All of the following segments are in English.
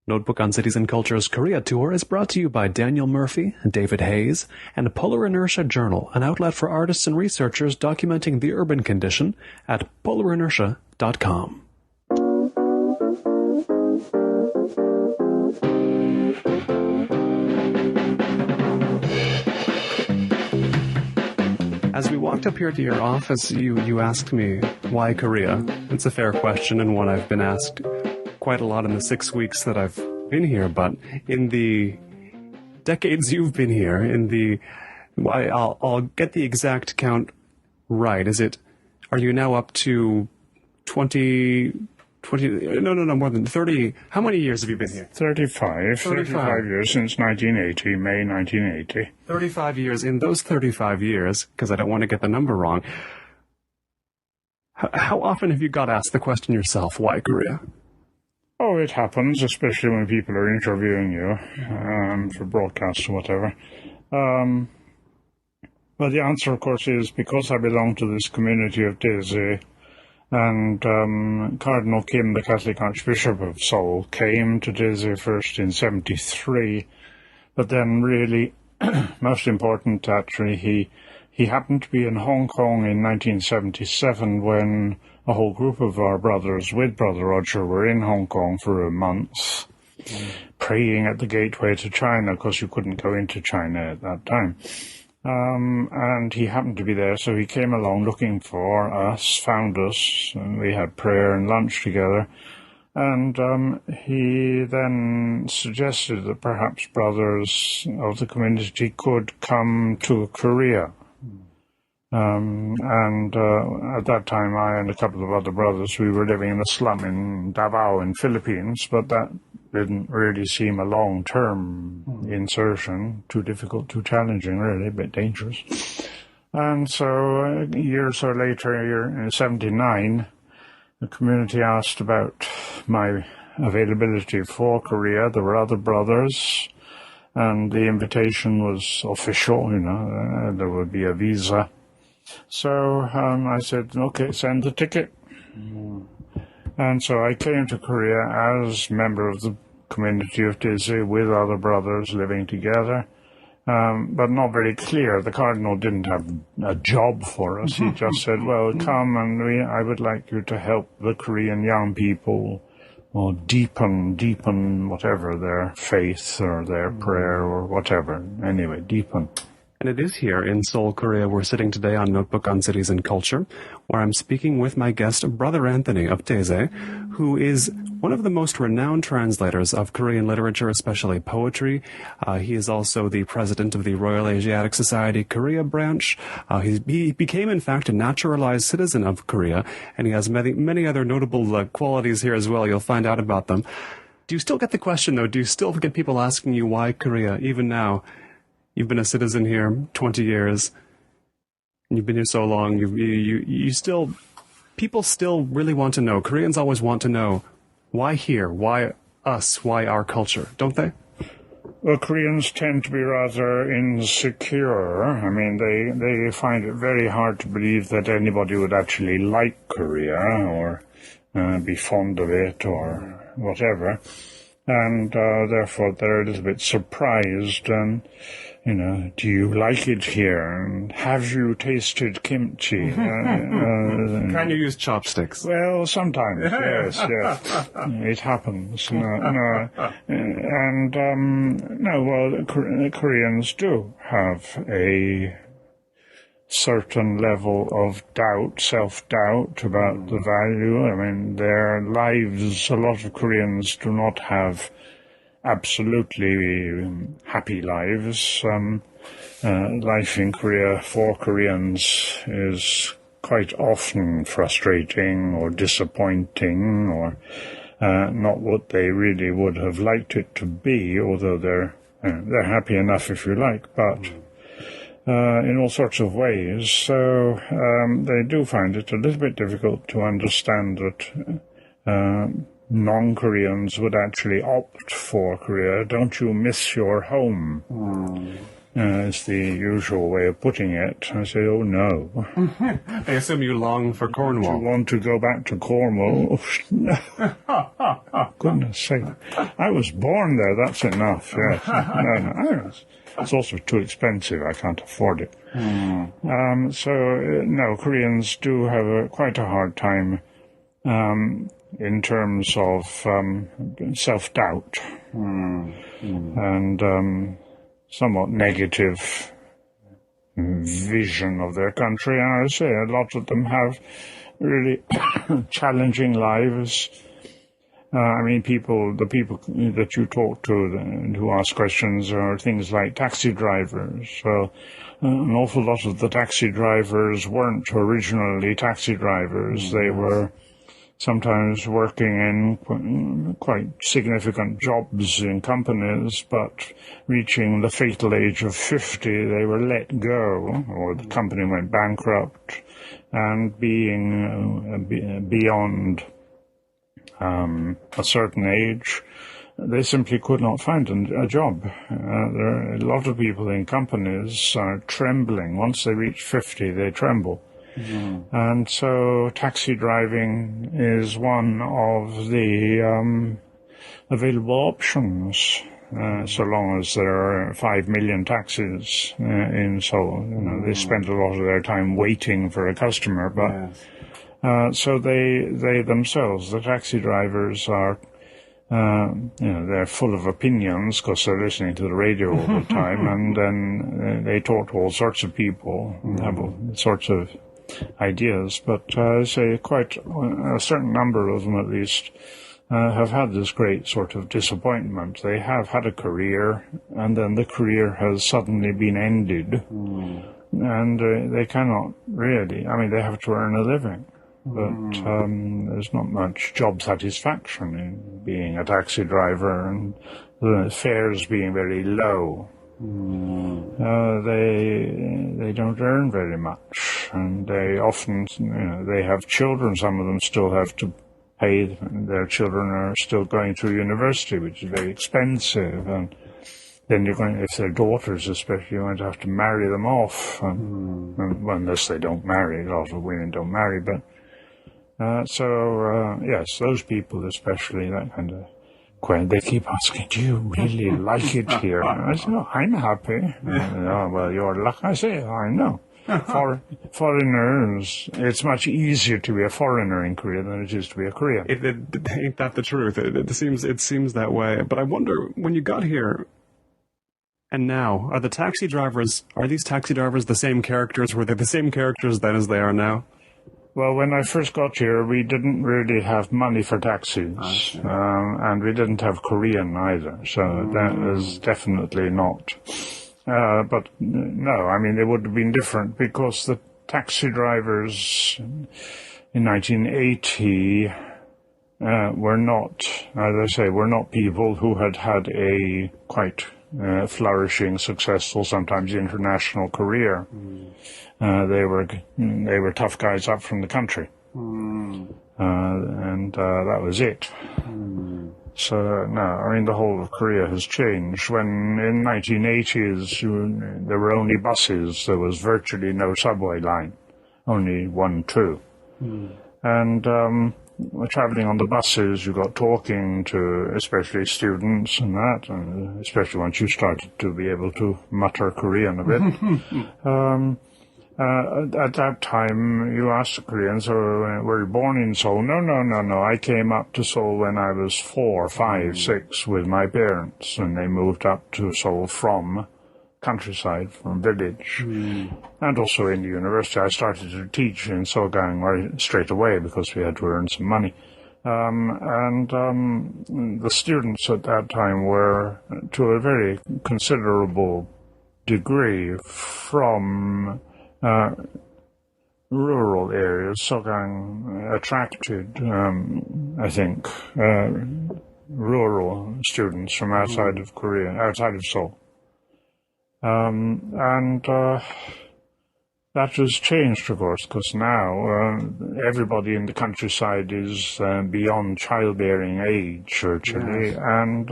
Notebook on Cities and Culture's Korea Tour is brought to you by Daniel Murphy, David Hayes, and Polar Inertia Journal, an outlet for artists and researchers documenting the urban condition at polarinertia.com. As we walked up here to your office, you asked me, why Korea? It's a fair question and one I've been asked quite a lot in the 6 weeks that I've been here, but in the decades you've been here, I'll get the exact count right. Are you now up to 20, more than 30, how many years have you been here? 35 years since 1980, May 1980. 35 years. In those 35 years, because I don't want to get the number wrong, how often have you got asked the question yourself, why Korea? Oh, it happens, especially when people are interviewing you for broadcasts or whatever. But the answer, of course, is because I belong to this community of Taizé, and Cardinal Kim, the Catholic Archbishop of Seoul, came to Taizé first in 1973, but then really, most important actually, he happened to be in Hong Kong in 1977 when a whole group of our brothers with Brother Roger were in Hong Kong for a month, praying at the gateway to China, because you couldn't go into China at that time. And he happened to be there, so he came along looking for us, found us, and we had prayer and lunch together. And he then suggested that perhaps brothers of the community could come to Korea. At that time, I and a couple of other brothers, we were living in a slum in Davao in Philippines, but that didn't really seem a long-term insertion. Too difficult, too challenging, really, a bit dangerous. And so a year or so later, in 1979, the community asked about my availability for Korea. There were other brothers, and the invitation was official, there would be a visa. So I said, okay, send the ticket. And so I came to Korea as member of the community of Taizé with other brothers living together, but not very clear. The Cardinal didn't have a job for us. He just said, well, come and I would like you to help the Korean young people or deepen whatever their faith or their prayer or whatever. Anyway, deepen. And it is here in Seoul, Korea. We're sitting today on Notebook on Cities and Culture, where I'm speaking with my guest, Brother Anthony of Taizé, who is one of the most renowned translators of Korean literature, especially poetry. He is also the president of the Royal Asiatic Society Korea branch. He became, in fact, a naturalized citizen of Korea, and he has many other notable qualities here as well. You'll find out about them. Do you still get the question, though? Do you still get people asking you why Korea, even now? You've been a citizen here 20 years. And you've been here so long. People still really want to know. Koreans always want to know, why here? Why us? Why our culture? Don't they? Well, Koreans tend to be rather insecure. I mean, they find it very hard to believe that anybody would actually like Korea or be fond of it or whatever. And therefore they're a little bit surprised and, do you like it here? And have you tasted kimchi? Can you use chopsticks? Well, sometimes, yes. It happens. Koreans do have a certain level of doubt, self-doubt about the value. I mean, their lives, a lot of Koreans do not have absolutely happy lives. Life in Korea for Koreans is quite often frustrating or disappointing or not what they really would have liked it to be, although they're happy enough if you like, but in all sorts of ways. So they do find it a little bit difficult to understand that non-Koreans would actually opt for Korea. Don't you miss your home? is the usual way of putting it. I say, oh no. I assume you long for You Cornwall. want to go back to Cornwall? Goodness sake. I was born there, that's enough. Yes. No. It's also too expensive, I can't afford it. No, Koreans do have quite a hard time in terms of self-doubt and somewhat negative vision of their country. And I say a lot of them have really challenging lives. The people that you talk to and who ask questions are things like taxi drivers. So an awful lot of the taxi drivers weren't originally taxi drivers. They were sometimes working in quite significant jobs in companies, but reaching the fatal age of 50, they were let go, or the company went bankrupt, and being beyond a certain age, they simply could not find a job. There are a lot of people in companies are trembling. Once they reach 50, they tremble. And so taxi driving is one of the available options, so long as there are 5 million taxis in Seoul. They spend a lot of their time waiting for a customer, but so they themselves, the taxi drivers, are they're full of opinions because they're listening to the radio all the time, and then they talk to all sorts of people and have all sorts of ideas. But I say quite a certain number of them, at least, have had this great sort of disappointment. They have had a career, and then the career has suddenly been ended, and they cannot really. They have to earn a living. But there's not much job satisfaction in being a taxi driver, and the fares being very low. They don't earn very much, and they often, they have children. Some of them still have to pay. Their children are still going through university, which is very expensive, and then if they're daughters especially, you're going to have to marry them off, unless they don't marry. A lot of women don't marry, but yes, those people especially, that kind of they keep asking, do you really like it here? And I say, no, I'm happy. Well, you're lucky. I say, I know. Foreigners, it's much easier to be a foreigner in Korea than it is to be a Korean. Ain't that the truth? It seems that way. But I wonder, when you got here, and now, are these taxi drivers the same characters? Were they the same characters then as they are now? Well, when I first got here, we didn't really have money for taxis, and we didn't have Korean either, so that is definitely not. But no, they would have been different, because the taxi drivers in 1980 were not, as I say, were not people who had had a quite flourishing, successful, sometimes international career. They were tough guys up from the country, and that was it. So no, the whole of Korea has changed. When in 1980s there were only buses, there was virtually no subway line, only 1, 2, and traveling on the buses, you got talking to especially students and that, and especially once you started to be able to mutter Korean a bit. At that time, you asked the Koreans, were you born in Seoul? No. I came up to Seoul when I was 4, 5, 6 with my parents, and they moved up to Seoul from countryside, from village. And also in the university, I started to teach in Sogang right straight away because we had to earn some money. The students at that time were, to a very considerable degree, from rural areas. Sogang attracted, I think, rural students from outside of Korea, outside of Seoul. That has changed, of course, because now everybody in the countryside is beyond childbearing age, virtually, yes. And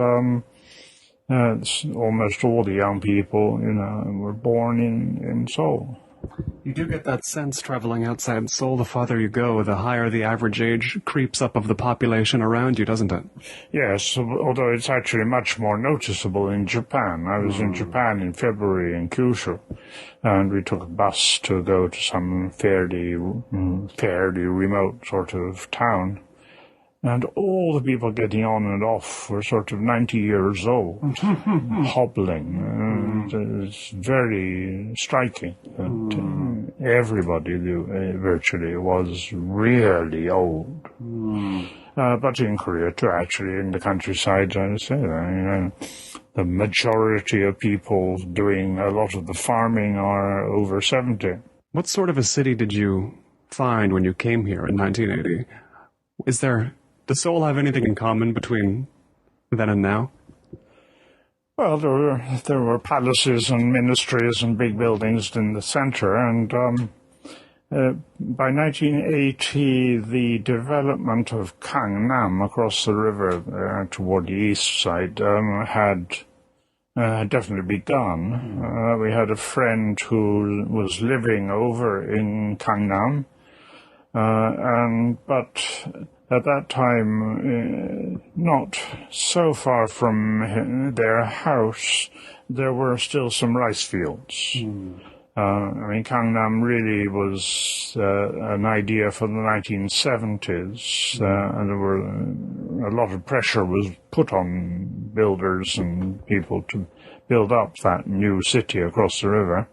Almost all the young people, were born in Seoul. You do get that sense traveling outside Seoul, the farther you go, the higher the average age creeps up of the population around you, doesn't it? Yes, although it's actually much more noticeable in Japan. I was in Japan in February in Kyushu, and we took a bus to go to some fairly remote sort of town. And all the people getting on and off were sort of 90 years old, hobbling. It's very striking that everybody virtually was really old. But in Korea too, actually, in the countryside, I would say that, the majority of people doing a lot of the farming are over 70. What sort of a city did you find when you came here in 1980? Does Seoul have anything in common between then and now? Well, there were palaces and ministries and big buildings in the center, and by 1980, the development of Gangnam across the river toward the east side had definitely begun. We had a friend who was living over in Gangnam, but at that time, not so far from their house, there were still some rice fields. Gangnam really was an idea for the 1970s, and there were a lot of pressure was put on builders and people to build up that new city across the river.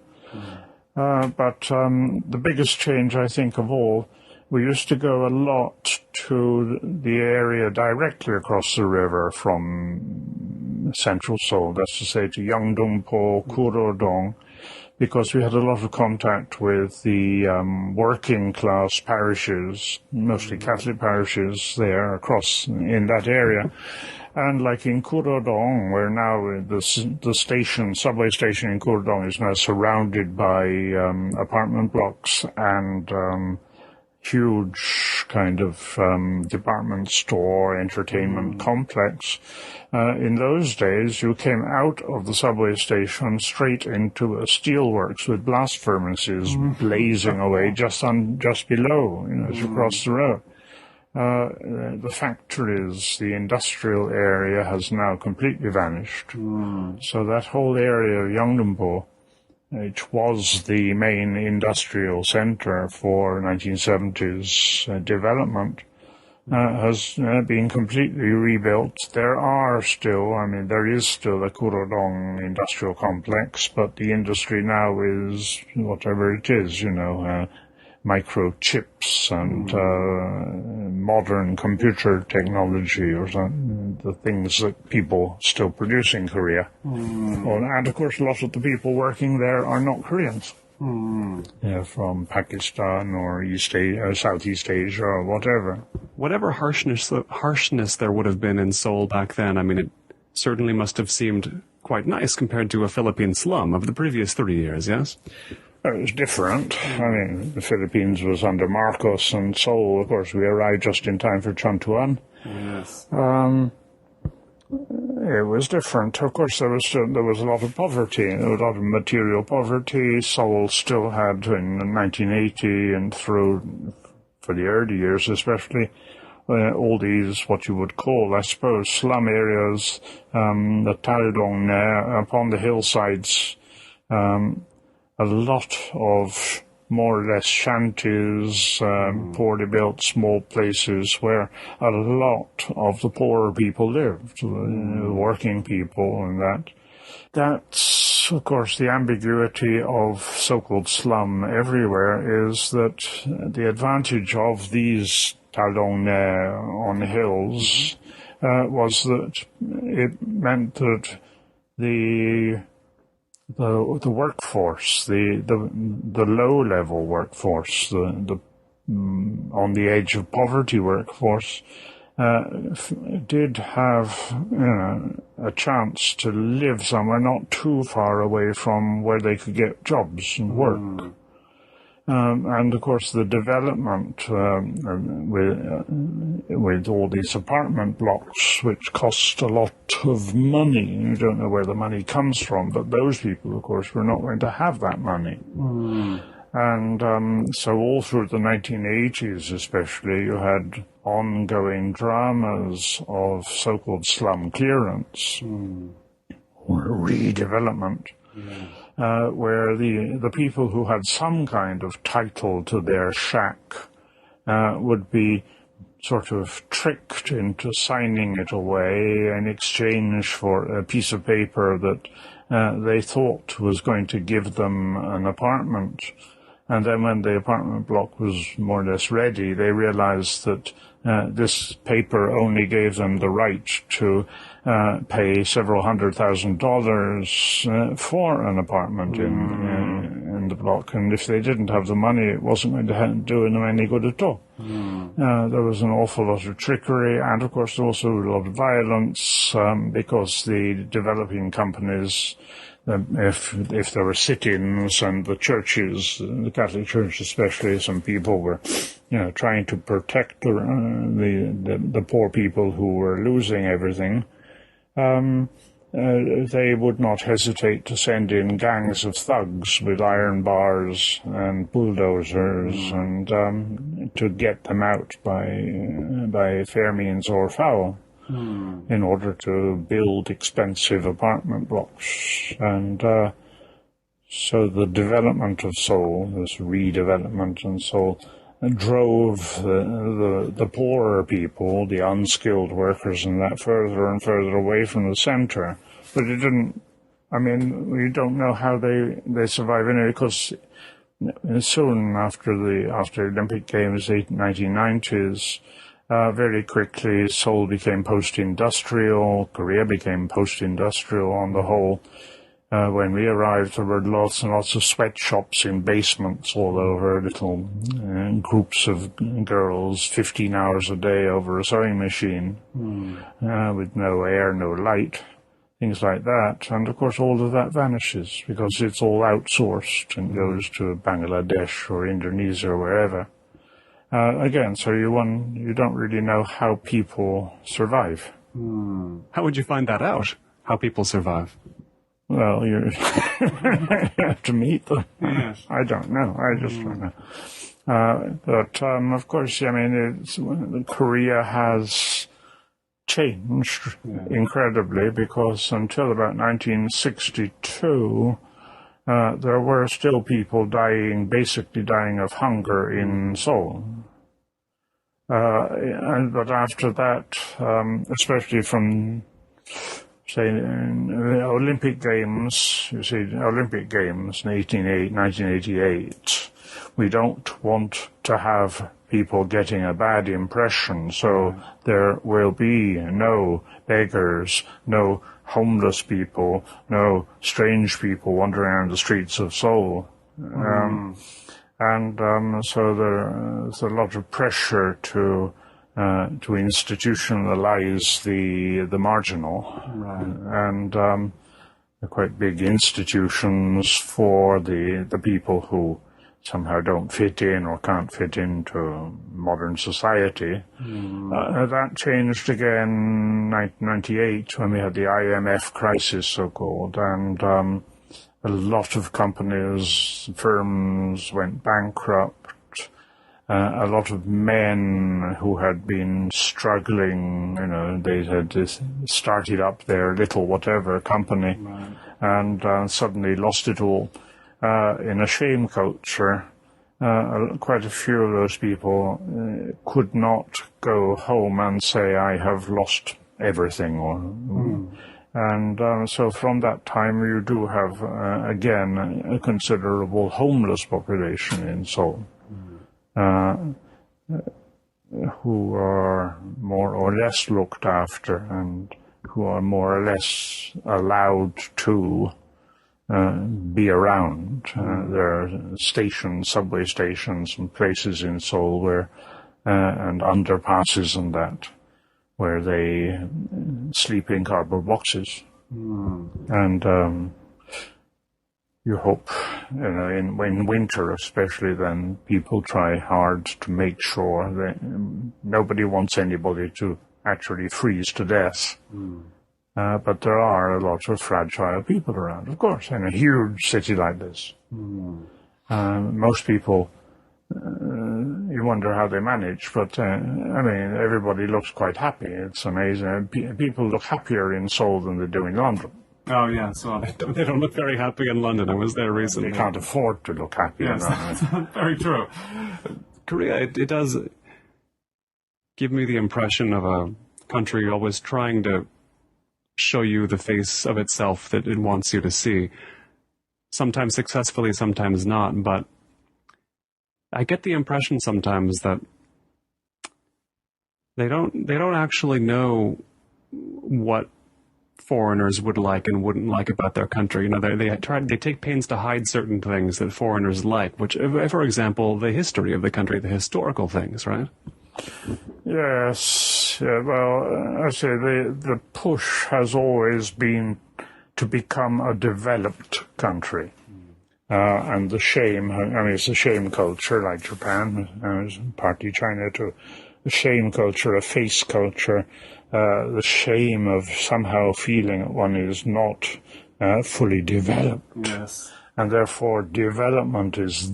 But the biggest change, I think, of all, we used to go a lot to the area directly across the river from central Seoul, that's to say to Yeongdongpo, Kurodong, because we had a lot of contact with the working class parishes, mostly Catholic parishes there across in that area. And like in Kurodong, where now the subway station in Kurodong is now surrounded by apartment blocks and huge kind of department store, entertainment complex. In those days, you came out of the subway station straight into a steelworks with blast furnaces blazing away just below, as you cross the road. The factories, the industrial area has now completely vanished. So that whole area of Yeongdongpo, which was the main industrial center for 1970s development, has been completely rebuilt. There is still a Kurodong industrial complex, but the industry now is whatever it is, microchips and modern computer technology, or the things that people still produce in Korea. And of course, a lot of the people working there are not Koreans. From Pakistan or Southeast Asia or whatever. Whatever harshness there would have been in Seoul back then, it certainly must have seemed quite nice compared to a Philippine slum of the previous 3 years, yes? It was different. The Philippines was under Marcos, and Seoul, of course, we arrived just in time for Chuntuan. Yes. It was different. Of course, there was a lot of poverty, a lot of material poverty. Seoul still had, in 1980 and through, for the early years especially, all these, what you would call, I suppose, slum areas, the Taldong upon the hillsides, a lot of more or less shanties, poorly built small places where a lot of the poorer people lived, working people and that. That's, of course, the ambiguity of so-called slum everywhere, is that the advantage of these Taldong on the hills was that it meant that the workforce, the low-level workforce, the on the edge of poverty workforce, did have a chance to live somewhere not too far away from where they could get jobs and work. And of course, the development with all these apartment blocks, which cost a lot of money. You don't know where the money comes from, but those people, of course, were not going to have that money. And so all through the 1980s especially, you had ongoing dramas of so-called slum clearance or redevelopment. Where the people who had some kind of title to their shack would be sort of tricked into signing it away in exchange for a piece of paper that they thought was going to give them an apartment. And then when the apartment block was more or less ready, they realized that this paper only gave them the right to pay several $100,000 for an apartment in the block. And if they didn't have the money, it wasn't going to do them any good at all. There was an awful lot of trickery and, of course, also a lot of violence because the developing companies, if there were sit-ins and the churches, the Catholic Church especially, some people were, trying to protect the poor people who were losing everything, they would not hesitate to send in gangs of thugs with iron bars and bulldozers and to get them out by fair means or foul. In order to build expensive apartment blocks. And so the development of Seoul, this redevelopment in Seoul, drove the poorer people, the unskilled workers and that, further and further away from the center. But it didn't, we don't know how they survive anyway, because soon after the Olympic Games, 1990s, very quickly, Seoul became post-industrial, Korea became post-industrial on the whole. When we arrived, there were lots and lots of sweatshops in basements all over, little groups of girls, 15 hours a day over a sewing machine, with no air, no light, things like that. And, of course, all of that vanishes because it's all outsourced and goes to Bangladesh or Indonesia or wherever. Again, so you don't really know how people survive. How would you find that out, how people survive? Well, you have to meet them. Yes. I don't know. I just don't know. But, of course, Korea has changed incredibly because until about 1962, there were still people basically dying of hunger in Seoul. But after that, especially from, say, the Olympic Games, Olympic Games in 1988, we don't want to have people getting a bad impression, so there will be no beggars, no homeless people, no strange people wandering around the streets of Seoul. So there's a lot of pressure to institutionalize the marginal, and quite big institutions for the people who somehow don't fit in or can't fit into modern society. That changed again in 1998 when we had the IMF crisis, so-called, and a lot of companies, firms went bankrupt. A lot of men who had been struggling, they had started up their little whatever company and suddenly lost it all. In a shame culture, quite a few of those people could not go home and say, I have lost everything. And so from that time, you do have, again, a considerable homeless population in Seoul, who are more or less looked after and who are more or less allowed to be around. There are stations, subway stations and places in Seoul where, and underpasses and that, where they sleep in cardboard boxes. And you hope, in winter especially, then people try hard to make sure that nobody wants anybody to actually freeze to death. But there are a lot of fragile people around, of course, in a huge city like this. Most people, you wonder how they manage, but everybody looks quite happy. It's amazing. People look happier in Seoul than they do in London. Oh, yeah, so they don't look very happy in London. I was there recently. They can't afford to look happy. Yes, that's very true. Korea, it does give me the impression of a country always trying to show you the face of itself that it wants you to see. Sometimes successfully, sometimes not, but I get the impression sometimes that they don't actually know what foreigners would like and wouldn't like about their country. They take pains to hide certain things that foreigners like, which, for example, the history of the country, the historical things, right? Yes. Yeah, well, I say the push has always been to become a developed country. And the shame, it's a shame culture like Japan, partly China too. A shame culture, a face culture, the shame of somehow feeling that one is not fully developed. Yes. And therefore development has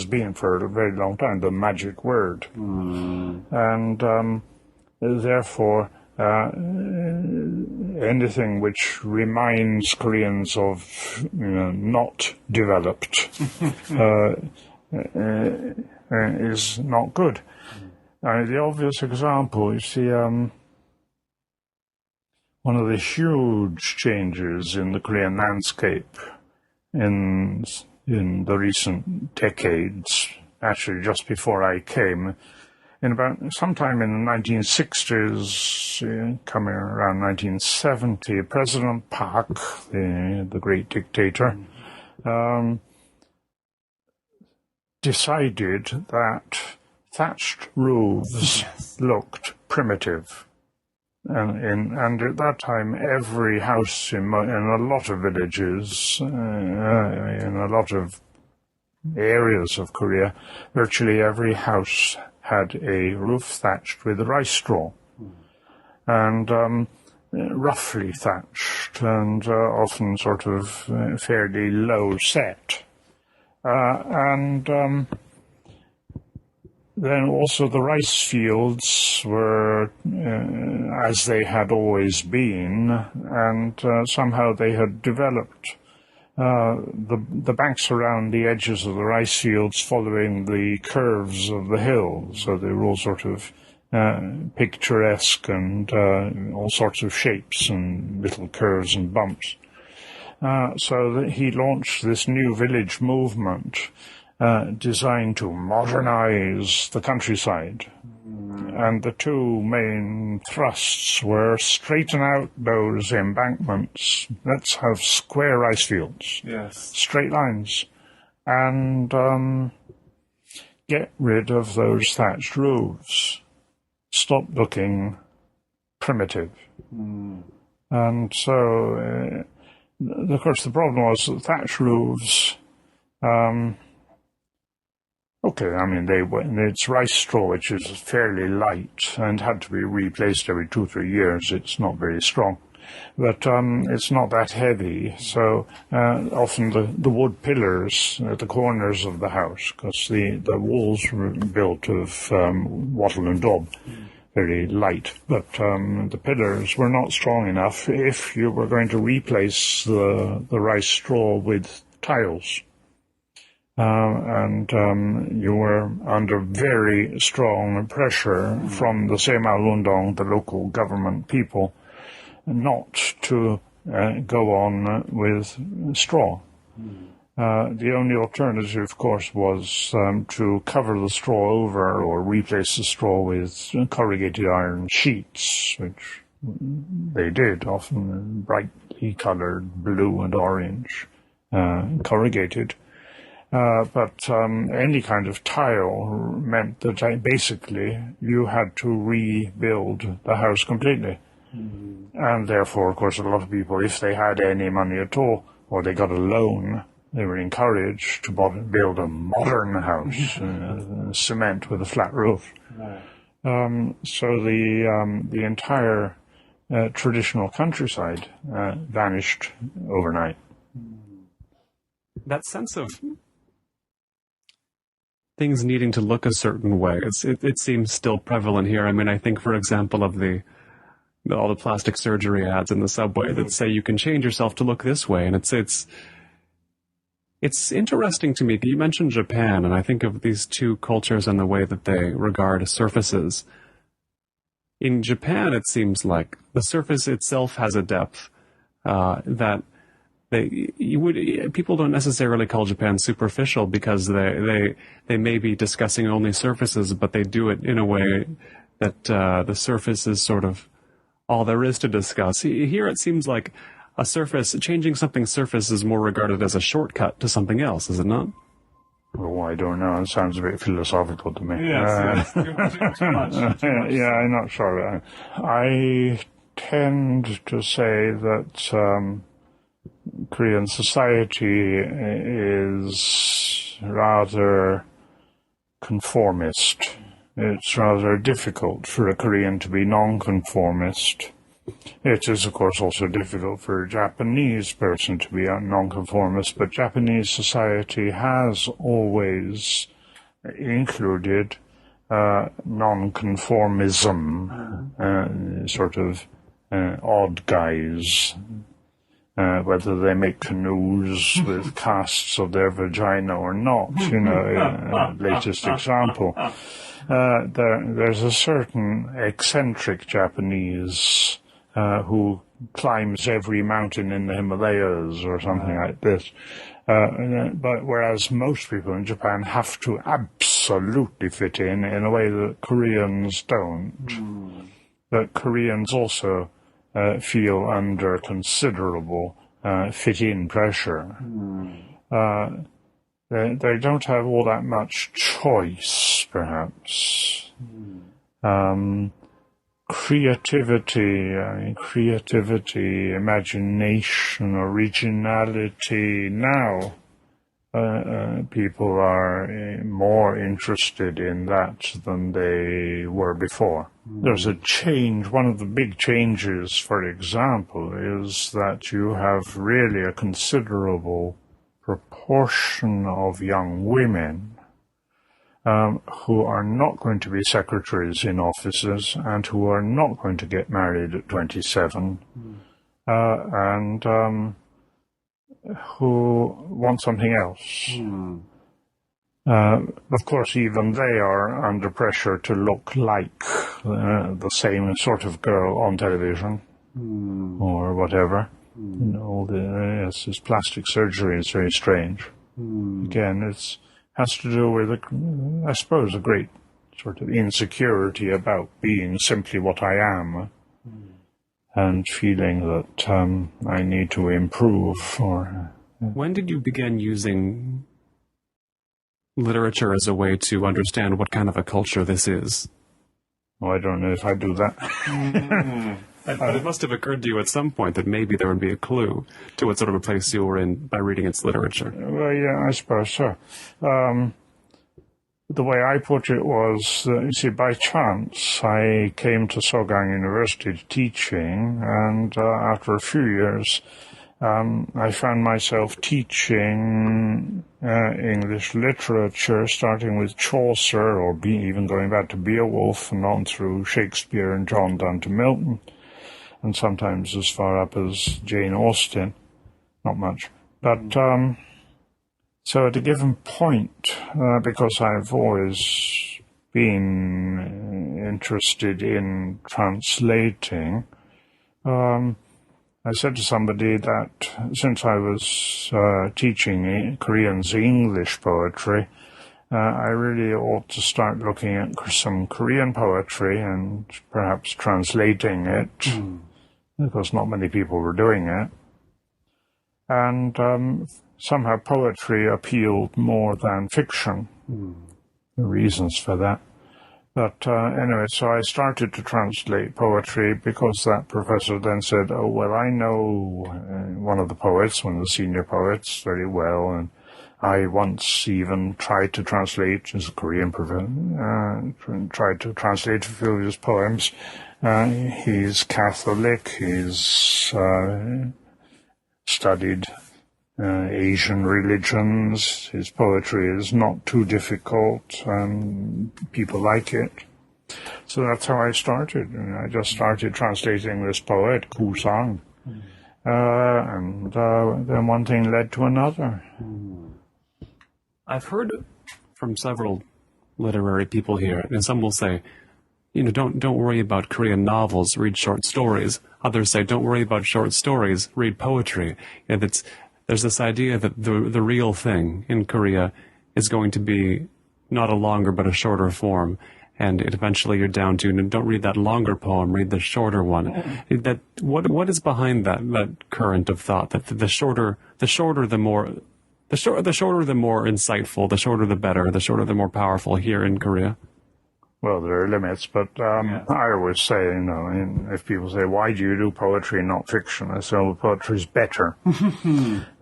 been for a very long time the magic word. And therefore anything which reminds Koreans of not developed is not good. The obvious example, you see, one of the huge changes in the Korean landscape in the recent decades, actually just before I came, in about sometime in the 1960s, coming around 1970, President Park, the great dictator, decided that thatched roofs looked primitive. And at that time, every house in a lot of villages, in a lot of areas of Korea, virtually every house had a roof thatched with rice straw, and roughly thatched, and often sort of fairly low set. Then also the rice fields were as they had always been, and somehow they had developed. The banks around the edges of the rice fields following the curves of the hills, so they were all sort of picturesque and all sorts of shapes and little curves and bumps. So that he launched this new village movement designed to modernize the countryside. And the two main thrusts were straighten out those embankments. Let's have square rice fields, straight lines, and get rid of those thatched roofs. Stop looking primitive. And so, of course, the problem was that thatched roofs, it's rice straw, which is fairly light and had to be replaced every 2-3 years. It's not very strong, but it's not that heavy. So often the wood pillars at the corners of the house, because the walls were built of wattle and daub, very light, but the pillars were not strong enough if you were going to replace the rice straw with tiles. You were under very strong pressure from the Seoul, the local government people, not to go on with straw. The only alternative, of course, was to cover the straw over or replace the straw with corrugated iron sheets, which they did, often brightly colored blue and orange, corrugated. But any kind of tile meant that basically you had to rebuild the house completely. And therefore, of course, a lot of people, if they had any money at all, or they got a loan, they were encouraged to build a modern house, cement with a flat roof. So the entire traditional countryside vanished overnight. That sense of things needing to look a certain way, it seems still prevalent here. I mean, I think, for example, of all the plastic surgery ads in the subway that say you can change yourself to look this way, and it's interesting to me. You mentioned Japan, and I think of these two cultures and the way that they regard surfaces. In Japan, it seems like the surface itself has a depth that people don't necessarily call Japan superficial, because they may be discussing only surfaces, but they do it in a way that the surface is sort of all there is to discuss. Here, it seems like changing something's surface is more regarded as a shortcut to something else, is it not? Oh, I don't know. It sounds a bit philosophical to me. Yes. Too much. Yeah, I'm not sure. I tend to say that Korean society is rather conformist. It's rather difficult for a Korean to be nonconformist. It is, of course, also difficult for a Japanese person to be a nonconformist, but Japanese society has always included nonconformism, sort of odd guys, whether they make canoes with casts of their vagina or not, latest example. There's a certain eccentric Japanese who climbs every mountain in the Himalayas or something like this. But whereas most people in Japan have to absolutely fit in a way that Koreans don't. But Koreans also feel under considerable fit-in pressure. They don't have all that much choice, perhaps. Creativity, imagination, originality. Now, people are more interested in that than they were before. There's a change. One of the big changes, for example, is that you have really a considerable proportion of young women who are not going to be secretaries in offices and who are not going to get married at 27 and who want something else. Of course, even they are under pressure to look like the same sort of girl on television or whatever. This plastic surgery is very strange. Again, it has to do with, I suppose, a great sort of insecurity about being simply what I am and feeling that I need to improve. When did you begin using literature as a way to understand what kind of a culture this is? Oh, I don't know if I do that. But it must have occurred to you at some point that maybe there would be a clue to what sort of a place you were in by reading its literature. Well, yeah, I suppose so. The way I put it was, you see, by chance, I came to Yonsei University teaching, and after a few years, I found myself teaching English literature, starting with Chaucer, or even going back to Beowulf, and on through Shakespeare and John down to Milton, and sometimes as far up as Jane Austen. Not much. But so at a given point, because I've always been interested in translating, I said to somebody that since I was teaching Korean's English poetry, I really ought to start looking at some Korean poetry and perhaps translating it, because not many people were doing it. And somehow poetry appealed more than fiction. The reasons for that. But anyway, so I started to translate poetry because that professor then said, oh, well, I know one of the senior poets, very well, and I once even tried to translate, as a Korean professor, tried to translate a few of his poems. He's Catholic, he's studied Asian religions. His poetry is not too difficult, and people like it. So that's how I started. And I just started translating this poet, Busan. And then one thing led to another. I've heard from several literary people here, and some will say, don't worry about Korean novels, read short stories. Others say, don't worry about short stories, read poetry. There's this idea that the real thing in Korea is going to be not a longer but a shorter form, and eventually you're down to don't read that longer poem, read the shorter one. What is behind that current of thought that the shorter the more insightful, the shorter the better, the shorter the more powerful here in Korea? Well, there are limits, but I always say, if people say, why do you do poetry, not fiction? I say, well, poetry is better.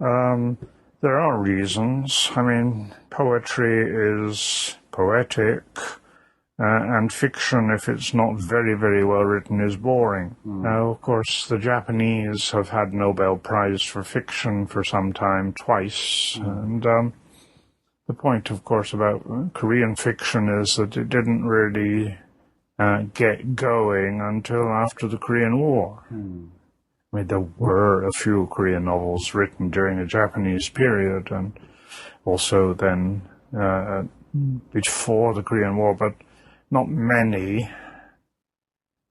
There are reasons. I mean, poetry is poetic, and fiction, if it's not very, very well written, is boring. Now, of course, the Japanese have had Nobel Prize for fiction for some time, twice, and the point, of course, about Korean fiction is that it didn't really get going until after the Korean War. I mean, there were a few Korean novels written during the Japanese period and also then before the Korean War, but not many.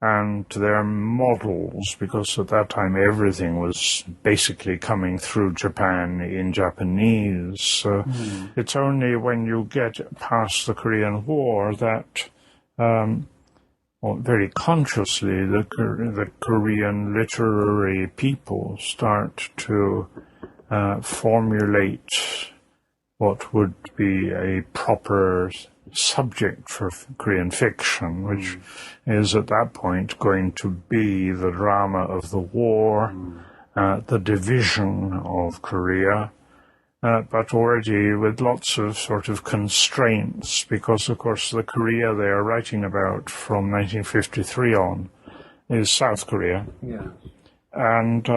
And they're models, because at that time everything was basically coming through Japan in Japanese. It's only when you get past the Korean War that, very consciously, the Korean literary people start to formulate what would be a proper subject for Korean fiction, which is at that point going to be the drama of the war, the division of Korea, but already with lots of sort of constraints, because of course the Korea they are writing about from 1953 on is South Korea. Yeah. And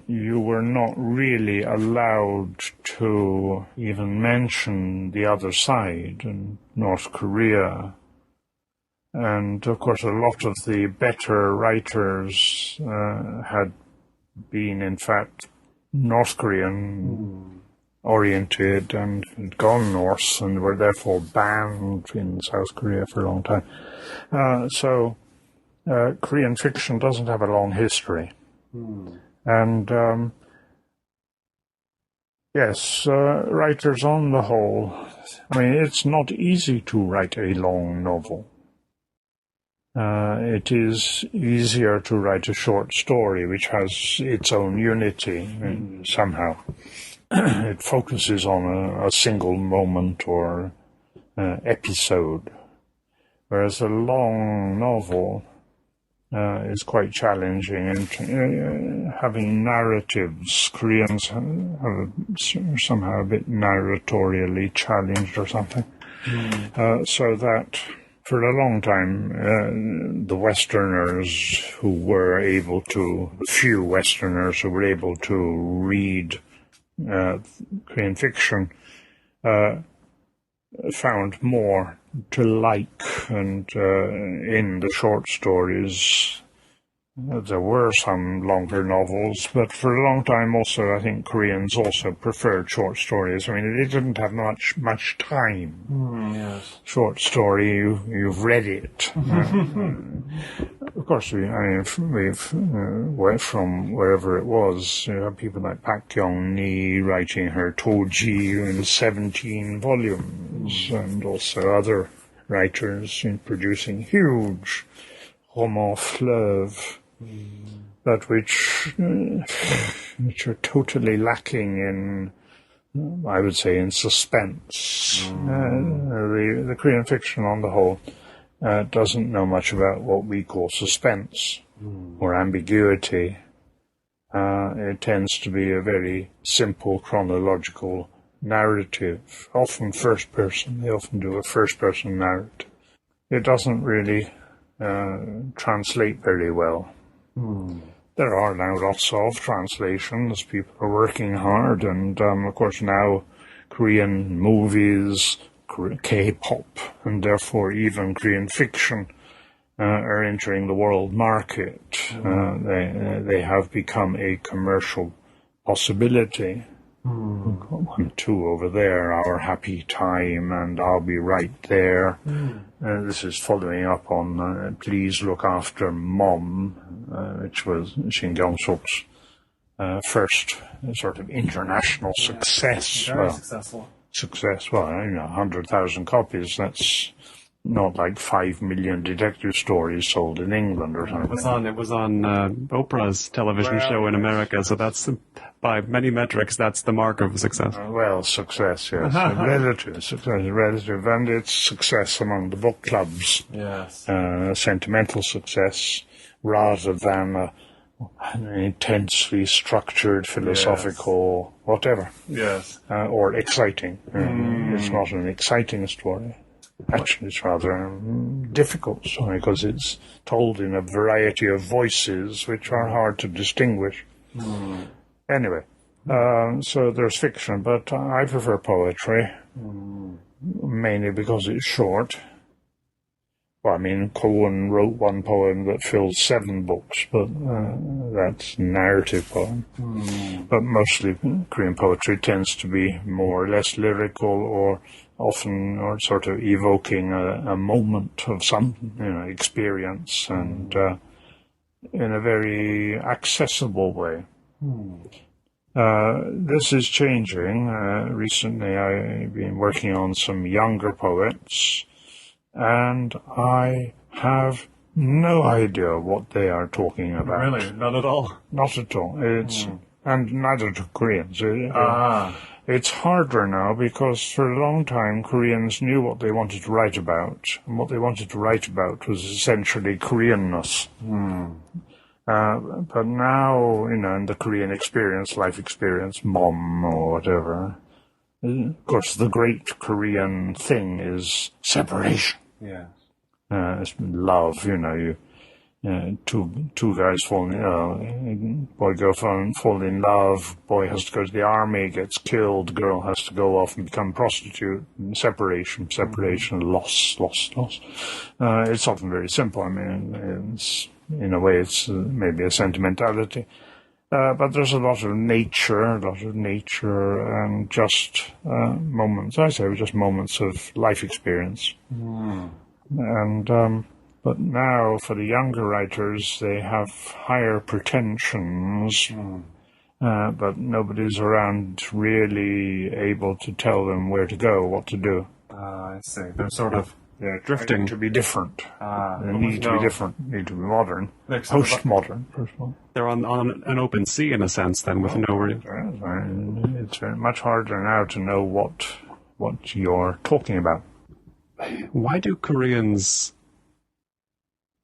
you were not really allowed to even mention the other side, in North Korea. And, of course, a lot of the better writers had been, in fact, North Korean oriented and had gone north and were therefore banned in South Korea for a long time. So Korean fiction doesn't have a long history. And yes, writers on the whole, I mean, it's not easy to write a long novel. It is easier to write a short story, which has its own unity somehow. It focuses on a single moment or episode, whereas a long novel is quite challenging, and having narratives. Koreans have somehow a bit narratorially challenged or something. So that for a long time, the Westerners who were able to, few Westerners who were able to read Korean fiction, found more to like, and in the short stories there were some longer novels, but for a long time also I think Koreans also preferred short stories. I mean, they didn't have much time. Yes. Short story, you've read it. Of course, we've went from wherever it was. You have people like Park Kyung-ni writing her Toji in 17 volumes, and also other writers in producing huge roman fleuve, but which are totally lacking in, I would say, in suspense. The Korean fiction on the whole doesn't know much about what we call suspense or ambiguity. It tends to be a very simple chronological narrative, often first person. They often do a first person narrative. It doesn't really translate very well. There are now lots of translations. People are working hard, and of course now Korean movies, K-pop, and therefore even Korean fiction are entering the world market. They have become a commercial possibility. We've got 1 or 2 over there, Our Happy Time and I'll Be Right There. This is following up on Please Look After Mom, which was Shin Kyung-suk's first sort of international success. Very successful. Well, 100,000 copies, that's not like 5 million detective stories sold in England or something. It was on Oprah's television show in America, so that's, by many metrics, that's the mark of success. Success, yes. Relative, and it's success among the book clubs. Yes. Sentimental success, rather than an intensely structured, philosophical, whatever. Yes. Or exciting. It's not an exciting story. Actually, it's rather a difficult story because it's told in a variety of voices which are hard to distinguish. Anyway, so there's fiction, but I prefer poetry, mainly because it's short. Well, I mean, Colin wrote one poem that fills 7 books, but that's narrative poem. But mostly Korean poetry tends to be more or less lyrical, or often or sort of evoking a moment of some experience, and in a very accessible way. This is changing. Recently I've been working on some younger poets, and I have no idea what they are talking about. Really? Not at all? Not at all. And neither do Koreans. It's harder now because for a long time Koreans knew what they wanted to write about, and what they wanted to write about was essentially Koreanness. But now, in the Korean experience, life experience, mom or whatever, of course, the great Korean thing is separation. Yes. It's love, two guys fall in love, boy has to go to the army, gets killed, girl has to go off and become a prostitute, and separation, loss. It's often very simple. I mean, in a way it's maybe a sentimentality. But there's a lot of nature and just moments, just moments of life experience. And but now for the younger writers, they have higher pretensions, but nobody's around really able to tell them where to go, what to do. I see. They're sort of drifting. To be different. They need to be different, need to be modern. Postmodern, first of all. They're on an open sea, in a sense, then, with no... It's much harder now to know what you're talking about. Why do Koreans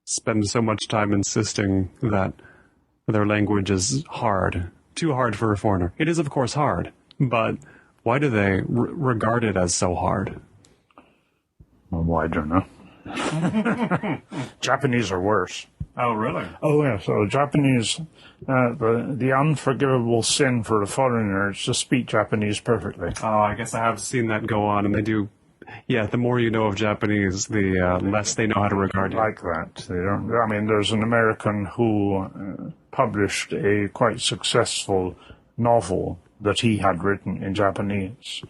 spend so much time insisting that their language is hard, too hard for a foreigner? It is, of course, hard, but why do they regard it as so hard? Well, I don't know. Japanese are worse. Oh, really? Oh, yeah. So Japanese, the unforgivable sin for a foreigner is to speak Japanese perfectly. Oh, I guess I have seen that go on, and they do. Yeah, the more you know of Japanese, the less they know how to regard you. Like that. They don't. I mean, there's an American who published a quite successful novel that he had written in Japanese.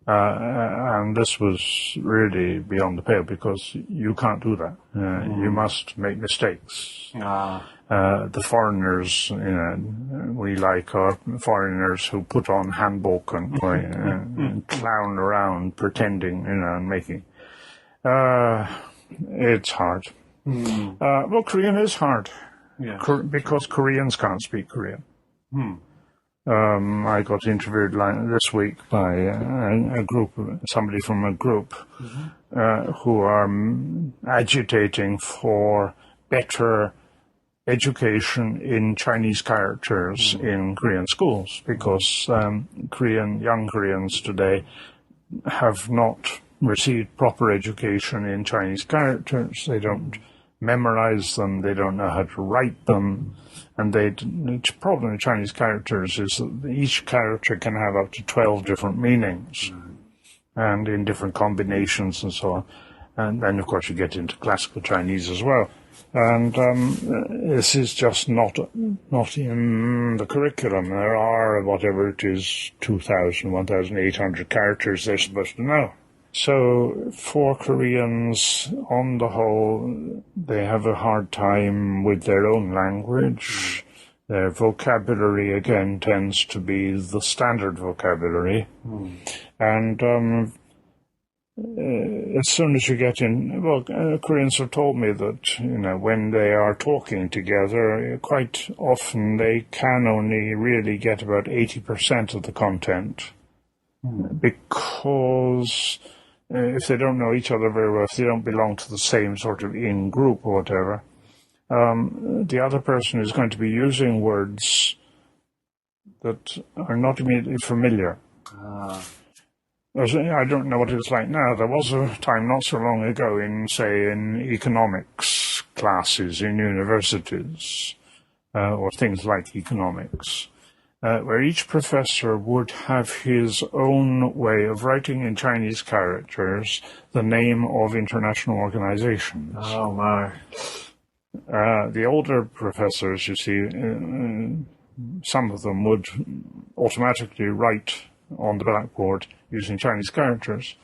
And this was really beyond the pale because you can't do that. You must make mistakes. The foreigners, we like our foreigners who put on hanbok and clown around pretending, and making. It's hard. Well, Korean is hard. Yeah. Because Koreans can't speak Korean. I got interviewed this week by somebody from a group who are agitating for better education in Chinese characters in Korean schools, because young Koreans today have not received proper education in Chinese characters. They don't memorize them, they don't know how to write them, and the problem with Chinese characters is that each character can have up to 12 different meanings, and in different combinations and so on. And then, of course, you get into classical Chinese as well. And this is just not in the curriculum. There are, whatever it is, 2,000, 1,800 characters they're supposed to know. So for Koreans, on the whole, they have a hard time with their own language. Their vocabulary, again, tends to be the standard vocabulary. And as soon as you get in, Koreans have told me that, when they are talking together, quite often they can only really get about 80% of the content, because if they don't know each other very well, if they don't belong to the same sort of in-group or whatever, the other person is going to be using words that are not immediately familiar. I don't know what it's like now. There was a time not so long ago in economics classes in universities, or things like economics, where each professor would have his own way of writing in Chinese characters the name of international organizations. Oh, my. The older professors, you see, some of them would automatically write on the blackboard using Chinese characters.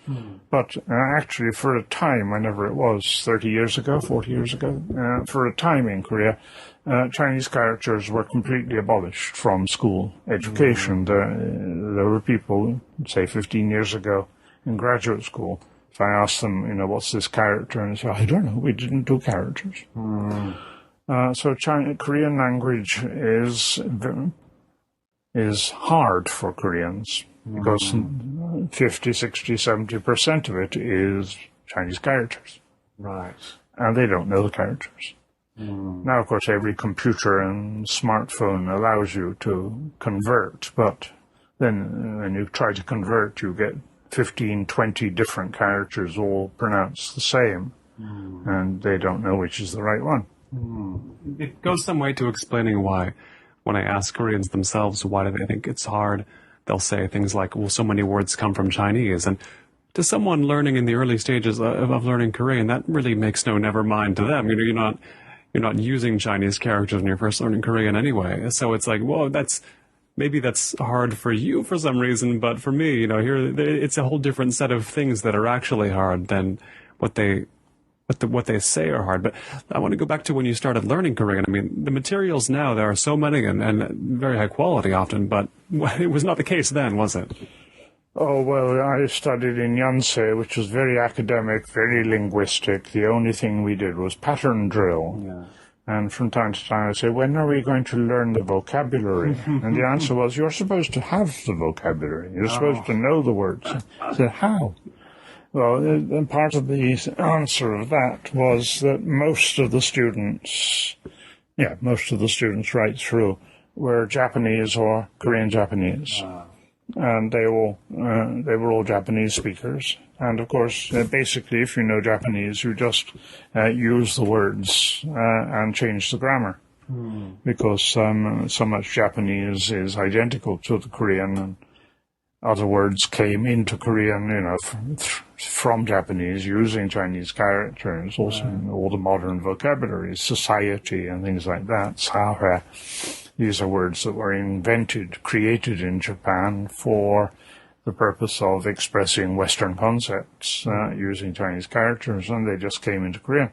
But actually, for a time, whenever it was, 30 years ago, 40 years ago, for a time in Korea, Chinese characters were completely abolished from school education. There were people, say 15 years ago, in graduate school. If I asked them, what's this character? And they say, I don't know, we didn't do characters. So Korean language is hard for Koreans, because 50, 60, 70% of it is Chinese characters. Right. And they don't know the characters. Now, of course, every computer and smartphone allows you to convert, but then when you try to convert, you get 15, 20 different characters all pronounced the same, and they don't know which is the right one. It goes some way to explaining why, when I ask Koreans themselves why do they think it's hard, they'll say things like, well, so many words come from Chinese. And to someone learning in the early stages of learning Korean, that really makes no never mind to them. You're not using Chinese characters when you're first learning Korean anyway. So it's like, whoa, maybe that's hard for you for some reason, but for me, here it's a whole different set of things that are actually hard than what they say are hard. But I want to go back to when you started learning Korean. I mean, the materials now, there are so many and very high quality often, but it was not the case then, was it? Oh, well, I studied in Yonsei, which was very academic, very linguistic. The only thing we did was pattern drill. Yeah. And from time to time I say, when are we going to learn the vocabulary? And the answer was, you're supposed to have the vocabulary. You're supposed to know the words. I said, how? Well, and part of the answer of that was that most of the students right through were Japanese or Korean Japanese. And they were all Japanese speakers. And of course, basically, if you know Japanese, you just use the words and change the grammar. Because so much Japanese is identical to the Korean, and other words came into Korean, from Japanese using Chinese characters. Also, all the modern vocabulary, society and things like that. Sahara. These are words that were created in Japan for the purpose of expressing Western concepts using Chinese characters, and they just came into Korean.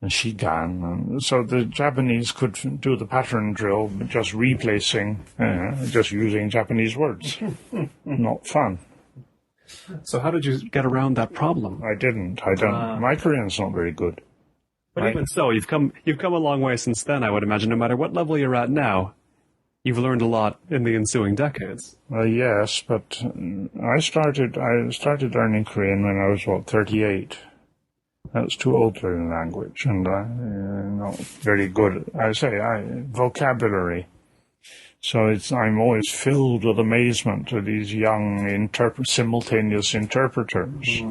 And Shigan. And so the Japanese could do the pattern drill, just replacing, just using Japanese words. Not fun. So how did you get around that problem? I didn't. I don't. My Korean's not very good. But even so, you've come a long way since then, I would imagine, no matter what level you're at now. You've learned a lot in the ensuing decades. Yes, but I started learning Korean when I was, 38. I was too old to learn the language, and not very good. Vocabulary. So I'm always filled with amazement at these young simultaneous interpreters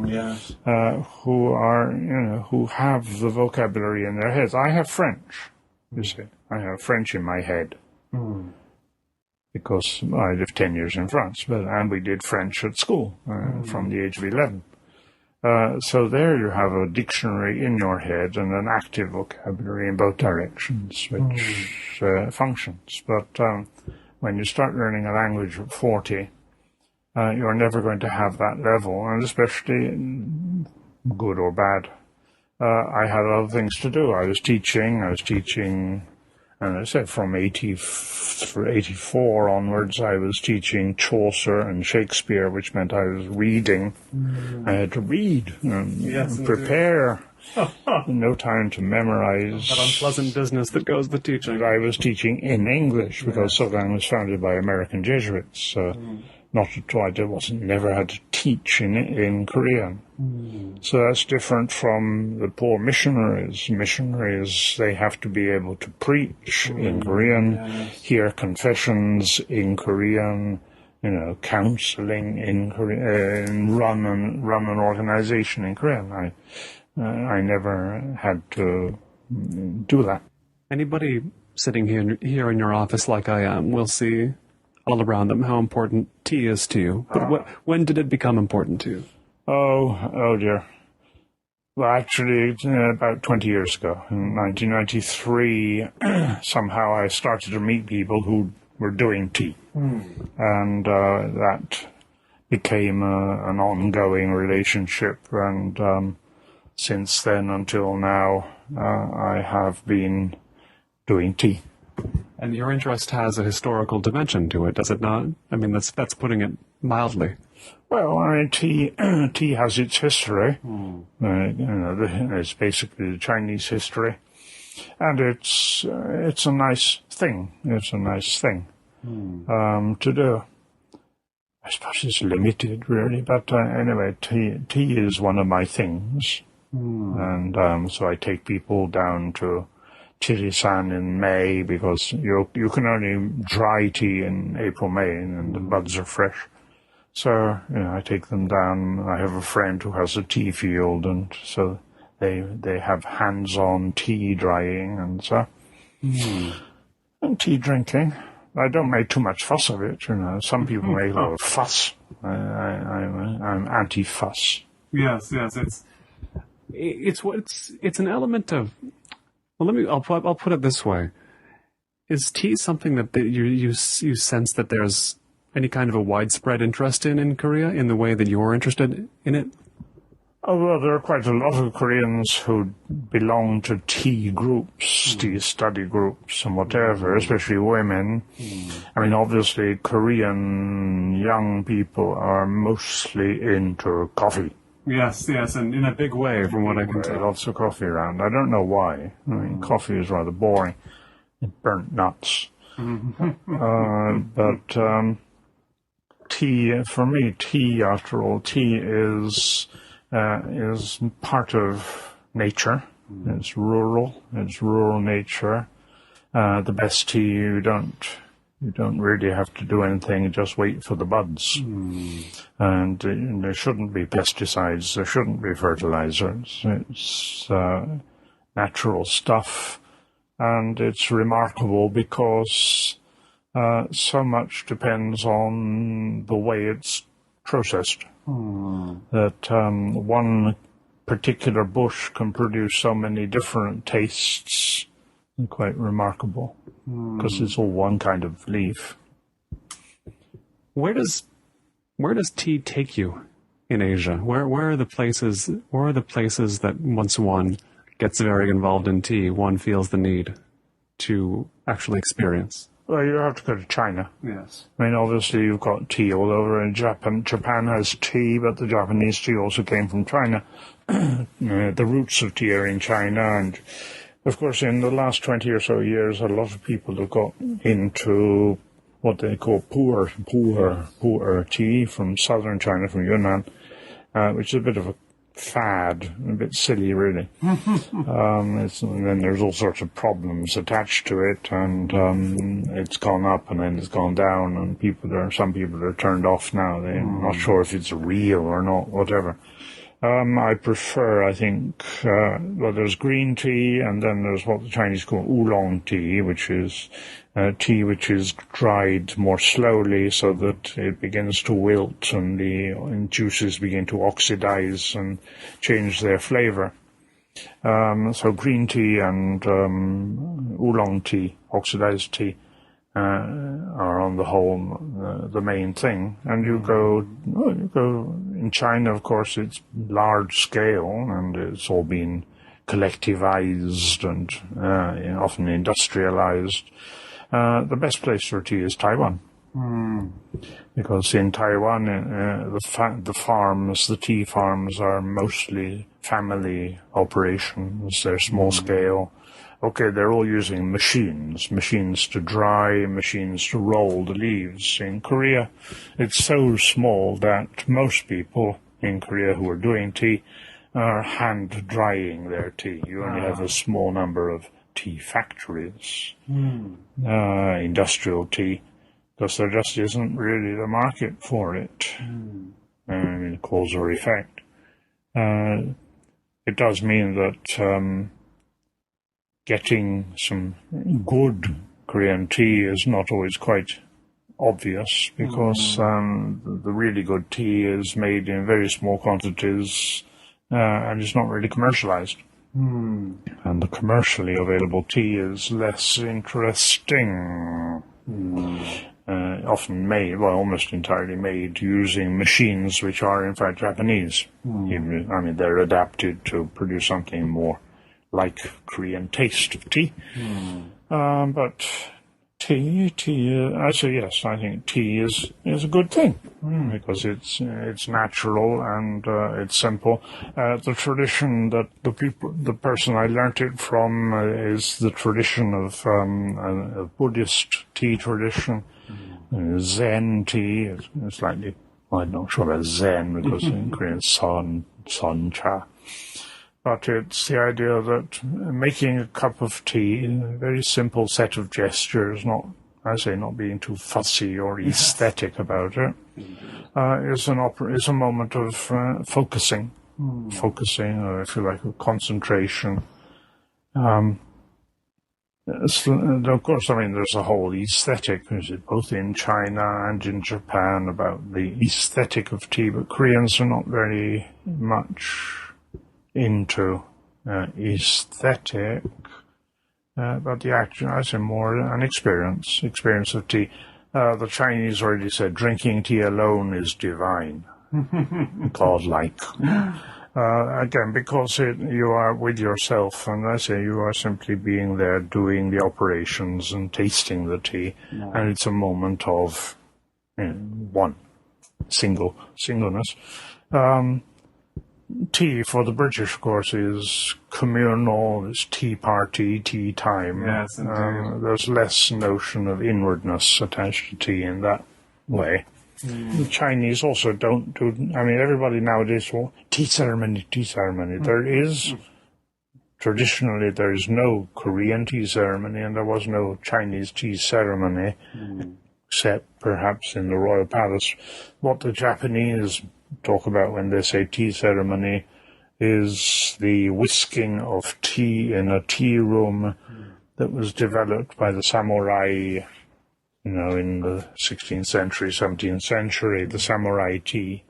who have the vocabulary in their heads. I have French, you see. I have French in my head because I lived 10 years in France, and we did French at school from the age of 11. So there you have a dictionary in your head and an active vocabulary in both directions, which functions. But when you start learning a language at 40, you're never going to have that level, and especially good or bad. I had other things to do. I was teaching, and I said from 84 onwards, I was teaching Chaucer and Shakespeare, which meant I was reading. I had to read and prepare. No time to memorize. That unpleasant business that goes with teaching. I was teaching in English because Sogan was founded by American Jesuits. Not at all. Never had to teach in Korean. So that's different from the poor missionaries. Missionaries, they have to be able to preach in Korean, hear confessions in Korean, counseling in Korean, and run an organization in Korean. I never had to do that. Anybody sitting here in your office like I am will see all around them how important tea is to you. But when did it become important to you? Oh dear. Well, actually, about 20 years ago, in 1993, somehow I started to meet people who were doing tea. And that became an ongoing relationship. And since then until now, I have been doing tea. And your interest has a historical dimension to it, does it not? I mean, that's putting it mildly. Well, tea has its history. It's basically the Chinese history, and it's a nice thing. It's a nice thing to do. I suppose it's limited, really, but anyway, tea is one of my things, and so I take people down to Chirisan in May because you can only dry tea in April, May, and the buds are fresh. So, I take them down. I have a friend who has a tea field, and so they have hands-on tea drying and so. And tea drinking. I don't make too much fuss of it, Some people make a lot of fuss. I'm anti-fuss. Yes, it's an element of. Well, I'll put it this way: is tea something that you sense that there's any kind of a widespread interest in Korea in the way that you're interested in it? Oh, well, there are quite a lot of Koreans who belong to tea groups, tea study groups and whatever, especially women. I mean, obviously, Korean young people are mostly into coffee. Yes, and in a big way, from what I can tell. Lots of coffee around. I don't know why. I mean, coffee is rather boring. Burnt nuts. But tea, for me, after all, tea is part of nature. It's rural nature. The best tea, you don't really have to do anything, just wait for the buds. And there shouldn't be pesticides, there shouldn't be fertilizers. It's natural stuff, and it's remarkable because so much depends on the way it's processed. That one particular bush can produce so many different tastes. Quite remarkable, because it's all one kind of leaf. Where does tea take you in Asia? Where are the places that once one gets very involved in tea, one feels the need to actually experience? Well, you have to go to China. Yes. I mean, obviously you've got tea all over in Japan. Japan has tea, but the Japanese tea also came from China. The roots of tea are in China, and Of course, in the last 20 or so years, a lot of people have got into what they call pu'er tea from southern China, from Yunnan, which is a bit of a fad, a bit silly, really. And then there's all sorts of problems attached to it, and it's gone up and then it's gone down, and some people are turned off now. They're not sure if it's real or not, whatever. I prefer, I think, there's green tea, and then there's what the Chinese call oolong tea, which is tea which is dried more slowly so that it begins to wilt and the juices begin to oxidize and change their flavor. So green tea and oolong tea, oxidized tea, are on the whole the main thing. And you go in China, of course, it's large scale and it's all been collectivized and often industrialized. The best place for tea is Taiwan. Because in Taiwan, the tea farms are mostly family operations. They're small scale. Okay, they're all using machines to dry, machines to roll the leaves. In Korea, it's so small that most people in Korea who are doing tea are hand drying their tea. You only have a small number of tea factories, industrial tea, because there just isn't really the market for it. Cause or effect. It does mean that getting some good Korean tea is not always quite obvious, because the really good tea is made in very small quantities and is not really commercialized. And the commercially available tea is less interesting. Often made, almost entirely made using machines which are in fact Japanese. They're adapted to produce something more like Korean taste of tea. But tea, I say yes, I think tea is a good thing, because it's natural and it's simple. The tradition that the person I learnt it from is the tradition of a Buddhist tea tradition, Zen tea. It's slightly, I'm not sure about Zen, because in Korean, son cha. But it's the idea that making a cup of tea, a very simple set of gestures, not being too fussy or aesthetic about it, is a moment of focusing, or if you like, of concentration. Of course, there's a whole aesthetic, both in China and in Japan, about the aesthetic of tea, but Koreans are not very much into aesthetic, but the action, I say, more an experience of tea. The Chinese already said drinking tea alone is divine, godlike. Again, because you are with yourself, and I say you are simply being there, doing the operations and tasting the tea, and it's a moment of singleness. Tea for the British, of course, is communal. It's tea party, tea time. Yes, indeed. There's less notion of inwardness attached to tea in that way. The Chinese also don't do. Everybody nowadays tea ceremony. Traditionally, there is no Korean tea ceremony, and there was no Chinese tea ceremony, except perhaps in the royal palace. What the Japanese talk about when they say tea ceremony is the whisking of tea in a tea room that was developed by the samurai, in the 16th century, 17th century, the samurai tea,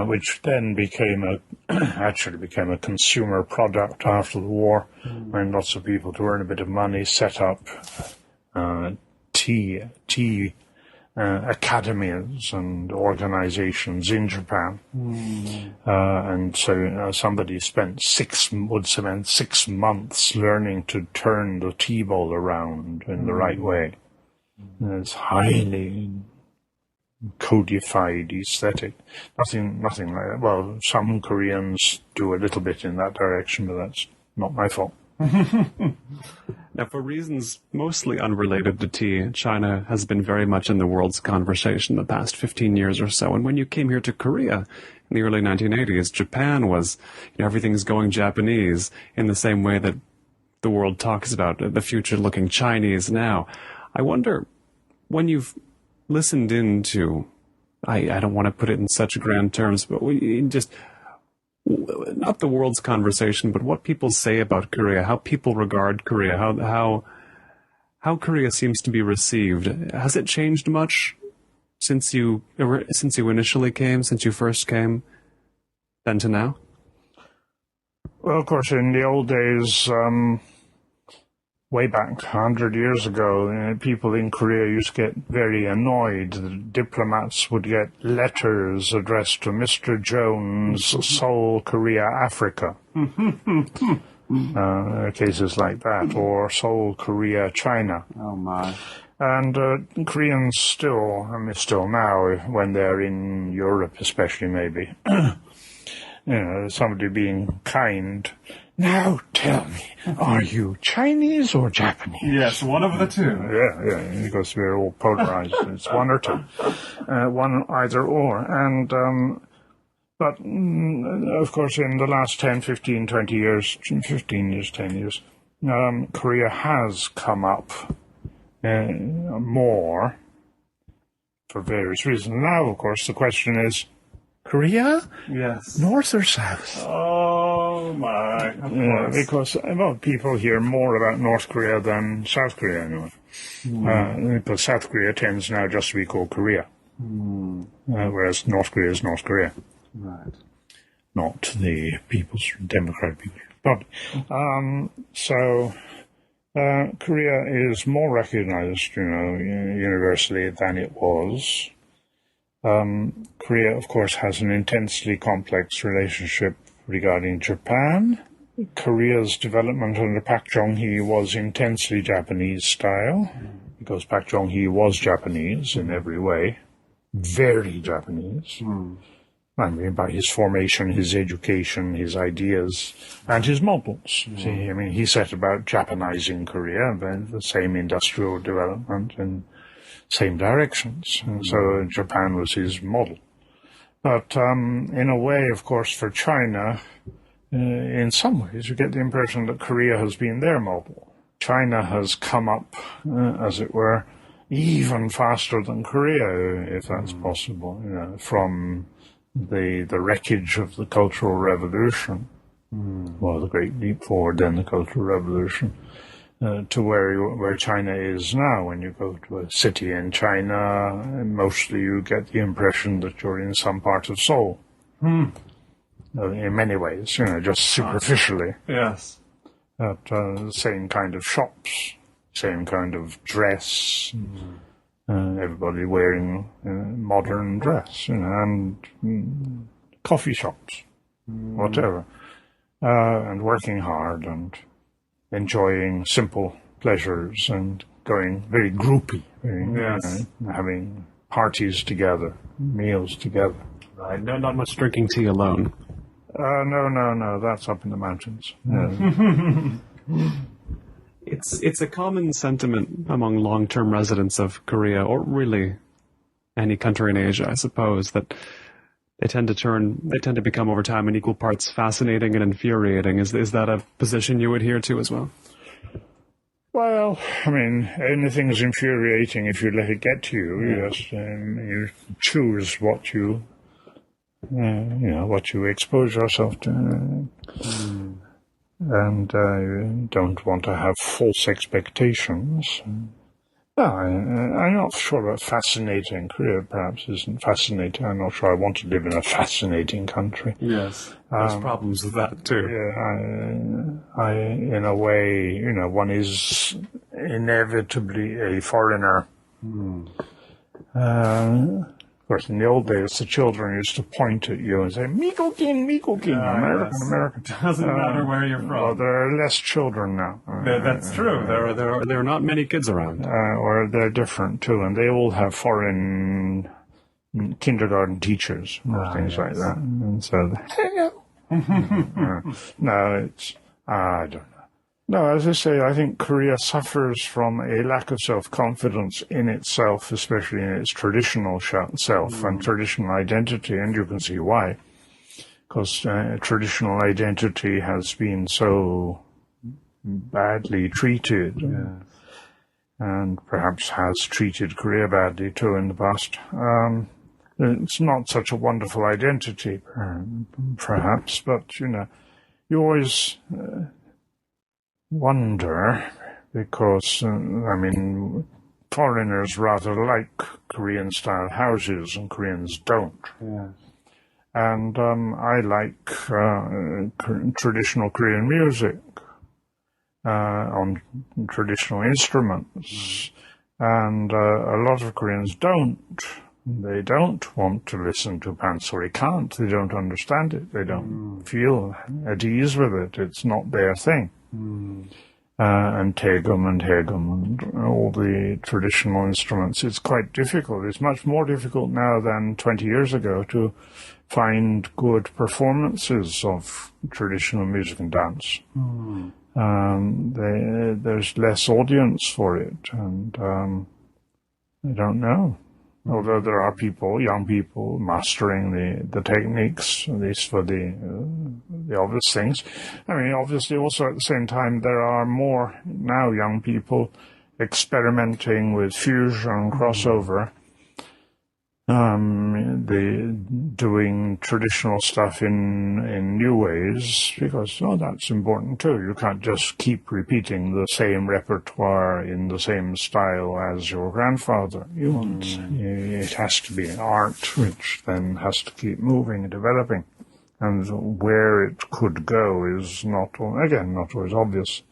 which then became a consumer product after the war, when lots of people, to earn a bit of money, set up tea academies and organizations in Japan. And so somebody spent 6 months learning to turn the tea bowl around in the right way. And it's highly codified aesthetic. Nothing like that. Well, some Koreans do a little bit in that direction, but that's not my fault. Now, for reasons mostly unrelated to tea, China has been very much in the world's conversation the past 15 years or so. And when you came here to Korea in the early 1980s, Japan was, everything's going Japanese in the same way that the world talks about the future looking Chinese now. I wonder, when you've listened into, I don't want to put it in such grand terms, but just not the world's conversation, but what people say about Korea, how people regard Korea, how Korea seems to be received. Has it changed much since you initially came, since you first came, then to now? Well, of course, in the old days, way back 100 years ago, people in Korea used to get very annoyed. The diplomats would get letters addressed to Mr. Jones, Seoul, Korea, Africa. Cases like that, or Seoul, Korea, China. Oh, my. And Koreans still now, when they're in Europe especially, maybe, somebody being kind. Now tell me, are you Chinese or Japanese? Yes, one of the two. Yeah, because we're all polarized. It's one or two. One either or. And, but, of course, in the last 10, 15, 20 years, 10 years, Korea has come up more for various reasons. Now, of course, the question is, Korea? Yes. North or south? Oh, my. Of course. Because people hear more about North Korea than South Korea anyway. Because South Korea tends now just to be called Korea. Whereas North Korea is North Korea. Right. Not the People's Democratic People's Republic. Korea is more recognized, universally than it was. Korea, of course, has an intensely complex relationship regarding Japan. Korea's development under Park Chung-hee was intensely Japanese style, because Park Chung-hee was Japanese in every way, very Japanese. I mean, by his formation, his education, his ideas, and his models. See, he set about Japanizing Korea, but the same industrial development and same directions. And so Japan was his model. But in a way, of course, for China, in some ways, you get the impression that Korea has been their model. China has come up, as it were, even faster than Korea, if that's possible, from the wreckage of the Cultural Revolution, well, the great leap forward, then the Cultural Revolution, to where China is now. When you go to a city in China, mostly you get the impression that you're in some part of Seoul. In many ways, just superficially. Yes. The same kind of shops, same kind of dress, everybody wearing modern dress, and coffee shops, whatever, and working hard and enjoying simple pleasures and going very groupy, having parties together, meals together. Right. No, not much drinking tea alone. No, that's up in the mountains. It's a common sentiment among long-term residents of Korea, or really any country in Asia, I suppose, that they tend to become over time in equal parts fascinating and infuriating. Is that a position you adhere to as well? Well, anything's infuriating if you let it get to you. Yes, you choose what you expose yourself to, and you don't want to have false expectations. No, I'm not sure about fascinating. Korea perhaps isn't fascinating. I'm not sure I want to live in a fascinating country. Yes, there's problems with that too. Yeah, in a way, one is inevitably a foreigner. Of course, in the old days, the children used to point at you and say, "Mikokin, Mikokin," American. Doesn't matter where you're from. Well, there are less children now. That's true. There are not many kids around. Or they're different too, and they all have foreign kindergarten teachers or things like that. And so, hello. No, I don't know. No, as I say, I think Korea suffers from a lack of self-confidence in itself, especially in its traditional self and traditional identity, and you can see why. Because traditional identity has been so badly treated, and perhaps has treated Korea badly too in the past. It's not such a wonderful identity, perhaps, but, you always wonder, because, foreigners rather like Korean-style houses, and Koreans don't. Yeah. And I like traditional Korean music on traditional instruments, and a lot of Koreans don't. They don't want to listen to pansori can't. They don't understand it. They don't feel at ease with it. It's not their thing. And Tegum and Hegum and all the traditional instruments. It's quite difficult. It's much more difficult now than 20 years ago to find good performances of traditional music and dance. There's less audience for it, and I don't know. Although there are young people, mastering the techniques, at least for the obvious things. Obviously also at the same time, there are more now young people experimenting with fusion, crossover, doing traditional stuff in new ways, because, that's important too. You can't just keep repeating the same repertoire in the same style as your grandfather. It has to be an art, which then has to keep moving and developing. And where it could go is not always obvious.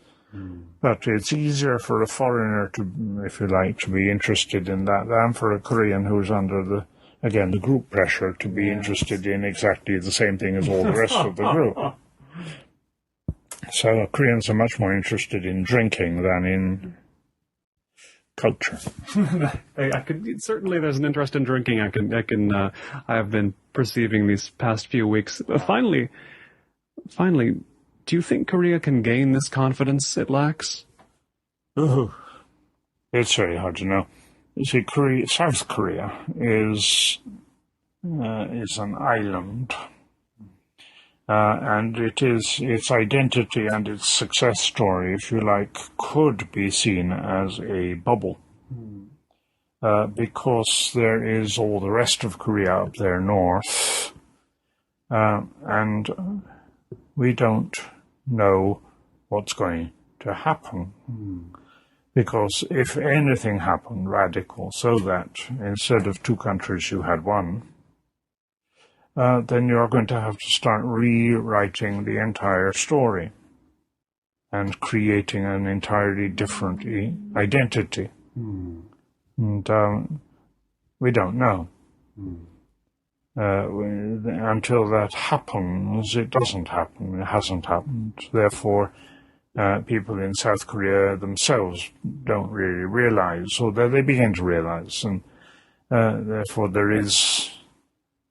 But it's easier for a foreigner to, if you like, to be interested in that than for a Korean who's under the group pressure to be interested in exactly the same thing as all the rest of the group. So Koreans are much more interested in drinking than in culture. Certainly there's an interest in drinking. I have been perceiving these past few weeks. Finally, do you think Korea can gain this confidence it lacks? It's very hard to know. You see, South Korea is an island, and its identity and its success story, if you like, could be seen as a bubble, because there is all the rest of Korea up there north, and we don't know what's going to happen. Because if anything happened radical, so that instead of two countries you had one, then you're going to have to start rewriting the entire story and creating an entirely different identity. And we don't know. Until that happens, it doesn't happen. It hasn't happened. Therefore, people in South Korea themselves don't really realize, although they begin to realize, and therefore there is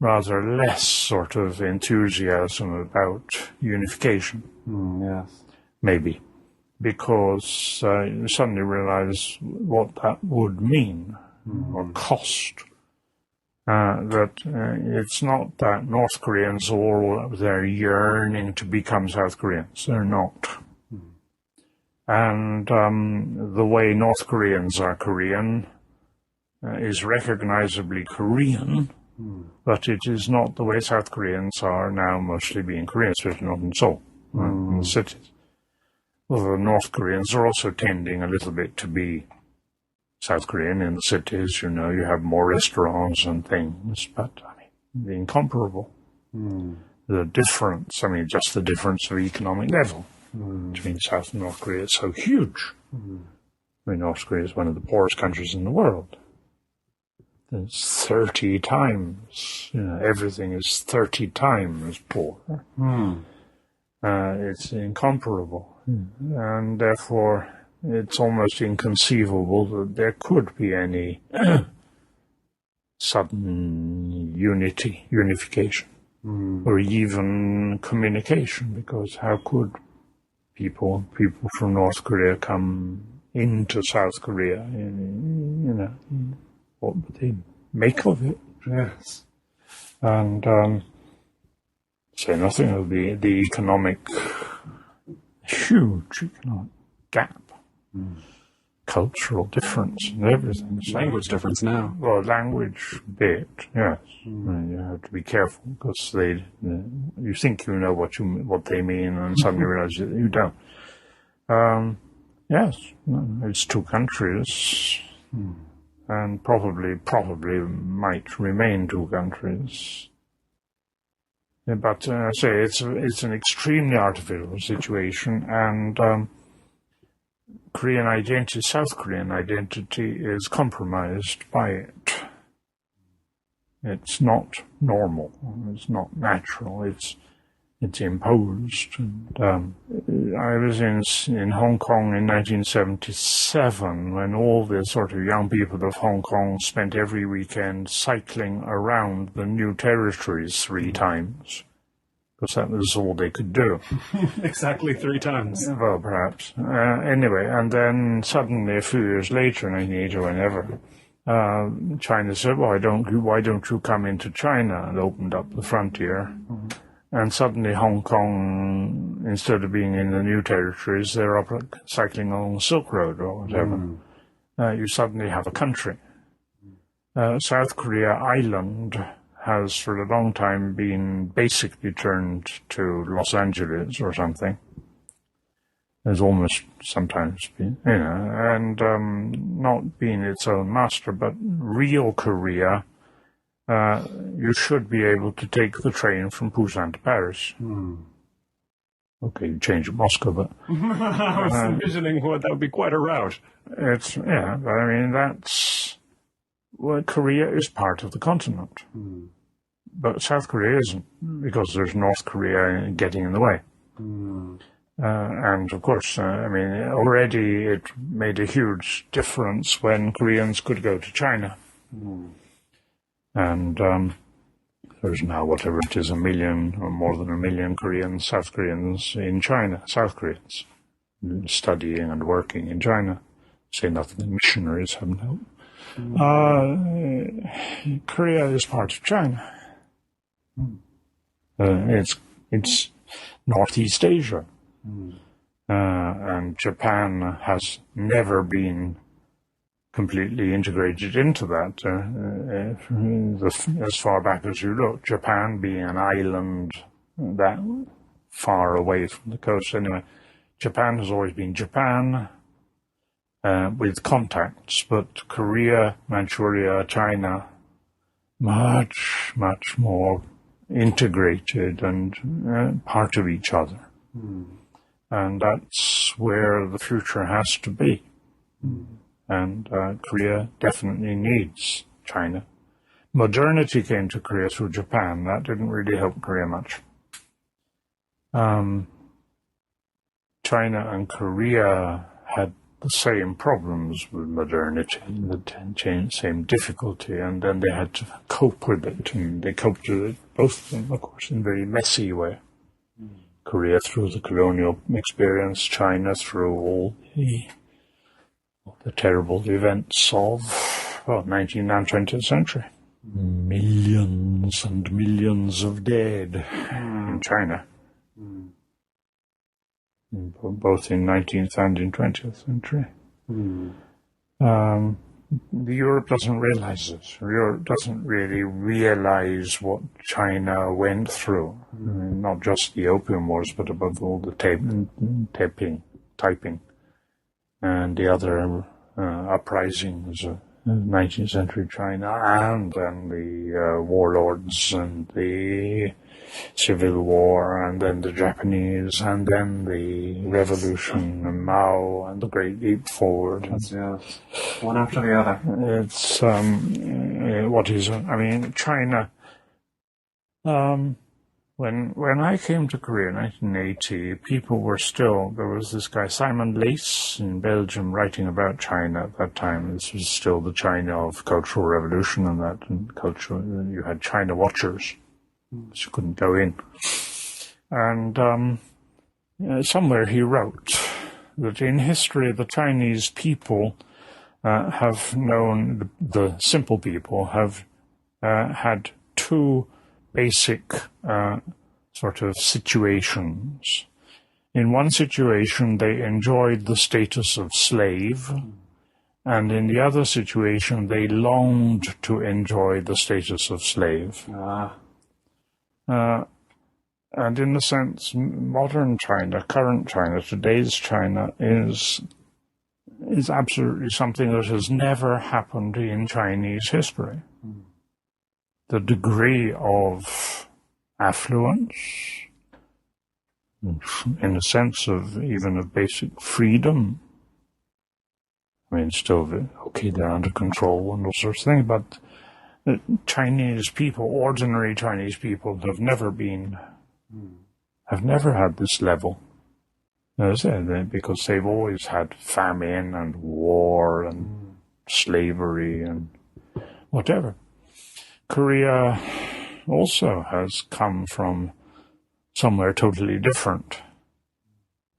rather less sort of enthusiasm about unification. Yes. Maybe. Because you suddenly realize what that would mean or cost. That it's not that North Koreans they're yearning to become South Koreans. They're not. And the way North Koreans are Korean is recognizably Korean, but it is not the way South Koreans are now mostly being Korean, especially not in Seoul, in the cities. Well, the North Koreans are also tending a little bit to be South Korean in the cities. You have more restaurants and things, but the incomparable. The difference, just the difference of economic level between South and North Korea is so huge. North Korea is one of the poorest countries in the world. It's 30 times, everything is 30 times poor. It's incomparable. And therefore, it's almost inconceivable that there could be any sudden unification, or even communication, because how could people from North Korea come into South Korea, what would they make of it? Yes. And say nothing of the huge economic gap, cultural difference and everything. Language difference now. Well, language bit, yes. You have to be careful because you think you know what they mean, and suddenly realize that you don't. Yes, it's two countries, and probably might remain two countries. But I say it's an extremely artificial situation, and South Korean identity is compromised by it. It's not normal. It's not natural. It's imposed. And, I was in Hong Kong in 1977 when all the sort of young people of Hong Kong spent every weekend cycling around the new territories 3 times. Because that was all they could do. Exactly 3 times. Well, perhaps. Anyway, and then suddenly a few years later, 1980 or whenever, China said, why don't you come into China? And opened up the frontier. And suddenly Hong Kong, instead of being in the new territories, they're up cycling along the Silk Road or whatever. You suddenly have a country. South Korea Island has for a long time been basically turned to Los Angeles or something. There's almost sometimes been, and not being its own master, but real Korea, you should be able to take the train from Busan to Paris. Okay, you change at Moscow, but... I was envisioning that would be quite a route. But I mean, Korea is part of the continent. But South Korea isn't, because there's North Korea getting in the way. And of course, already it made a huge difference when Koreans could go to China. And there's now, whatever it is, 1 million or more than 1 million South Koreans in China, South Koreans, studying and working in China. Say nothing, the missionaries haven't helped. Korea is part of China. It's Northeast Asia. And Japan has never been completely integrated into that. As far back as you look, Japan being an island that far away from the coast. Anyway, Japan has always been Japan with contacts, but Korea, Manchuria, China, much, much more integrated and part of each other. And that's where the future has to be. And Korea definitely needs China. Modernity came to Korea through Japan. That didn't really help Korea much. China and Korea had the same problems with modernity, the same difficulty, and then they had to cope with it. And they coped with it, both of them, of course, in a very messy way. Korea through the colonial experience, China through all the terrible events of 19th and 20th century. Millions and millions of dead in China, both in 19th and in 20th century. Europe doesn't realize this. Europe doesn't really realize what China went through. Not just the Opium Wars, but above all the typing, and the other uprisings of 19th century China, and then the warlords and the Civil War, and then the Japanese, and then the Revolution, and Mao, and the Great Leap Forward. Yes, one after the other. It's China. When I came to Korea in 1980, people were still, there was this guy Simon Leys in Belgium writing about China at that time. This was still the China of Cultural Revolution and that, and culture. You had China watchers, so you couldn't go in. And somewhere he wrote that in history the Chinese people have known, the simple people have had two basic sort of situations. In one situation, they enjoyed the status of slave, and in the other situation, they longed to enjoy the status of slave. And in a sense, modern China, current China, today's China is absolutely something that has never happened in Chinese history. The degree of affluence, in a sense of even of basic freedom. I mean, still, okay, they're under control and all sorts of things, but Chinese people, ordinary Chinese people, have never had this level. Because they've always had famine and war and slavery and whatever. Korea also has come from somewhere totally different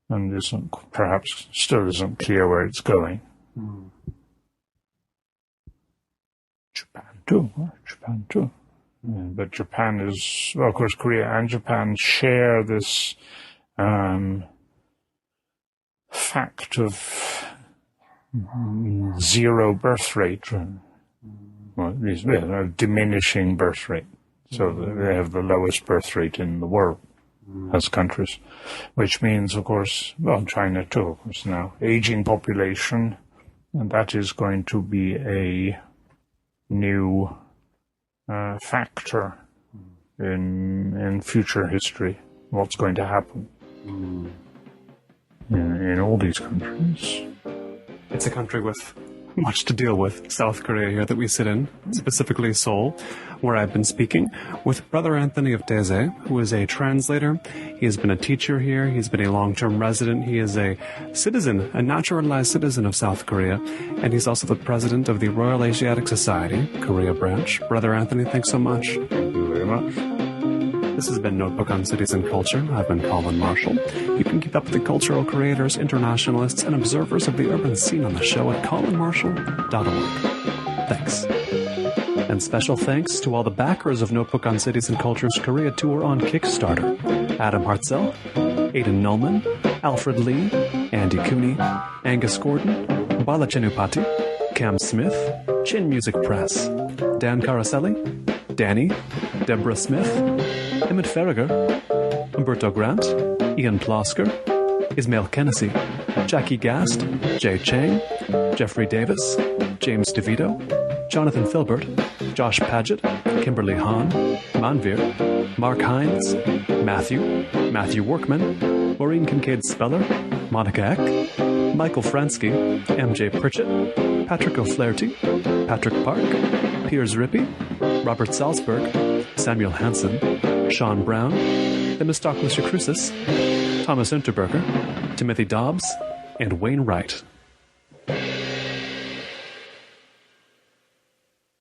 and perhaps still isn't clear where it's going. Japan too. But Japan is, well, of course, Korea and Japan share this fact of zero birth rate, well, diminishing birth rate. So they have the lowest birth rate in the world as countries, which means, of course, well, China too, of course, now, aging population, and that is going to be a new factor in future history, what's going to happen in all these countries. It's a country with much to deal with, South Korea here that we sit in, specifically Seoul, where I've been speaking with Brother Anthony of Taizé, who is a translator. He has been a teacher here. He's been a long-term resident. He is a citizen, a naturalized citizen of South Korea, and he's also the president of the Royal Asiatic Society, Korea branch. Brother Anthony, thanks so much. Thank you very much. This has been Notebook on Cities and Culture. I've been Colin Marshall. You can keep up with the cultural creators, internationalists, and observers of the urban scene on the show at colinmarshall.org. Thanks. And special thanks to all the backers of Notebook on Cities and Culture's Korea tour on Kickstarter. Adam Hartzell, Aidan Nullman, Alfred Lee, Andy Cooney, Angus Gordon, Bala Chenupati, Cam Smith, Chin Music Press, Dan Caraselli, Danny, Deborah Smith, Emmett Farragher, Umberto Grant, Ian Plosker, Ismail Kennedy, Jackie Gast, Jay Chang, Jeffrey Davis, James DeVito, Jonathan Filbert, Josh Paget, Kimberly Hahn, Manvir, Mark Hines, Matthew Workman, Maureen Kincaid Speller, Monica Eck, Michael Fransky, MJ Pritchett, Patrick O'Flaherty, Patrick Park, Piers Rippey, Robert Salzberg, Samuel Hansen, Sean Brown, Themistocles Crucis, Thomas Unterberger, Timothy Dobbs, and Wayne Wright.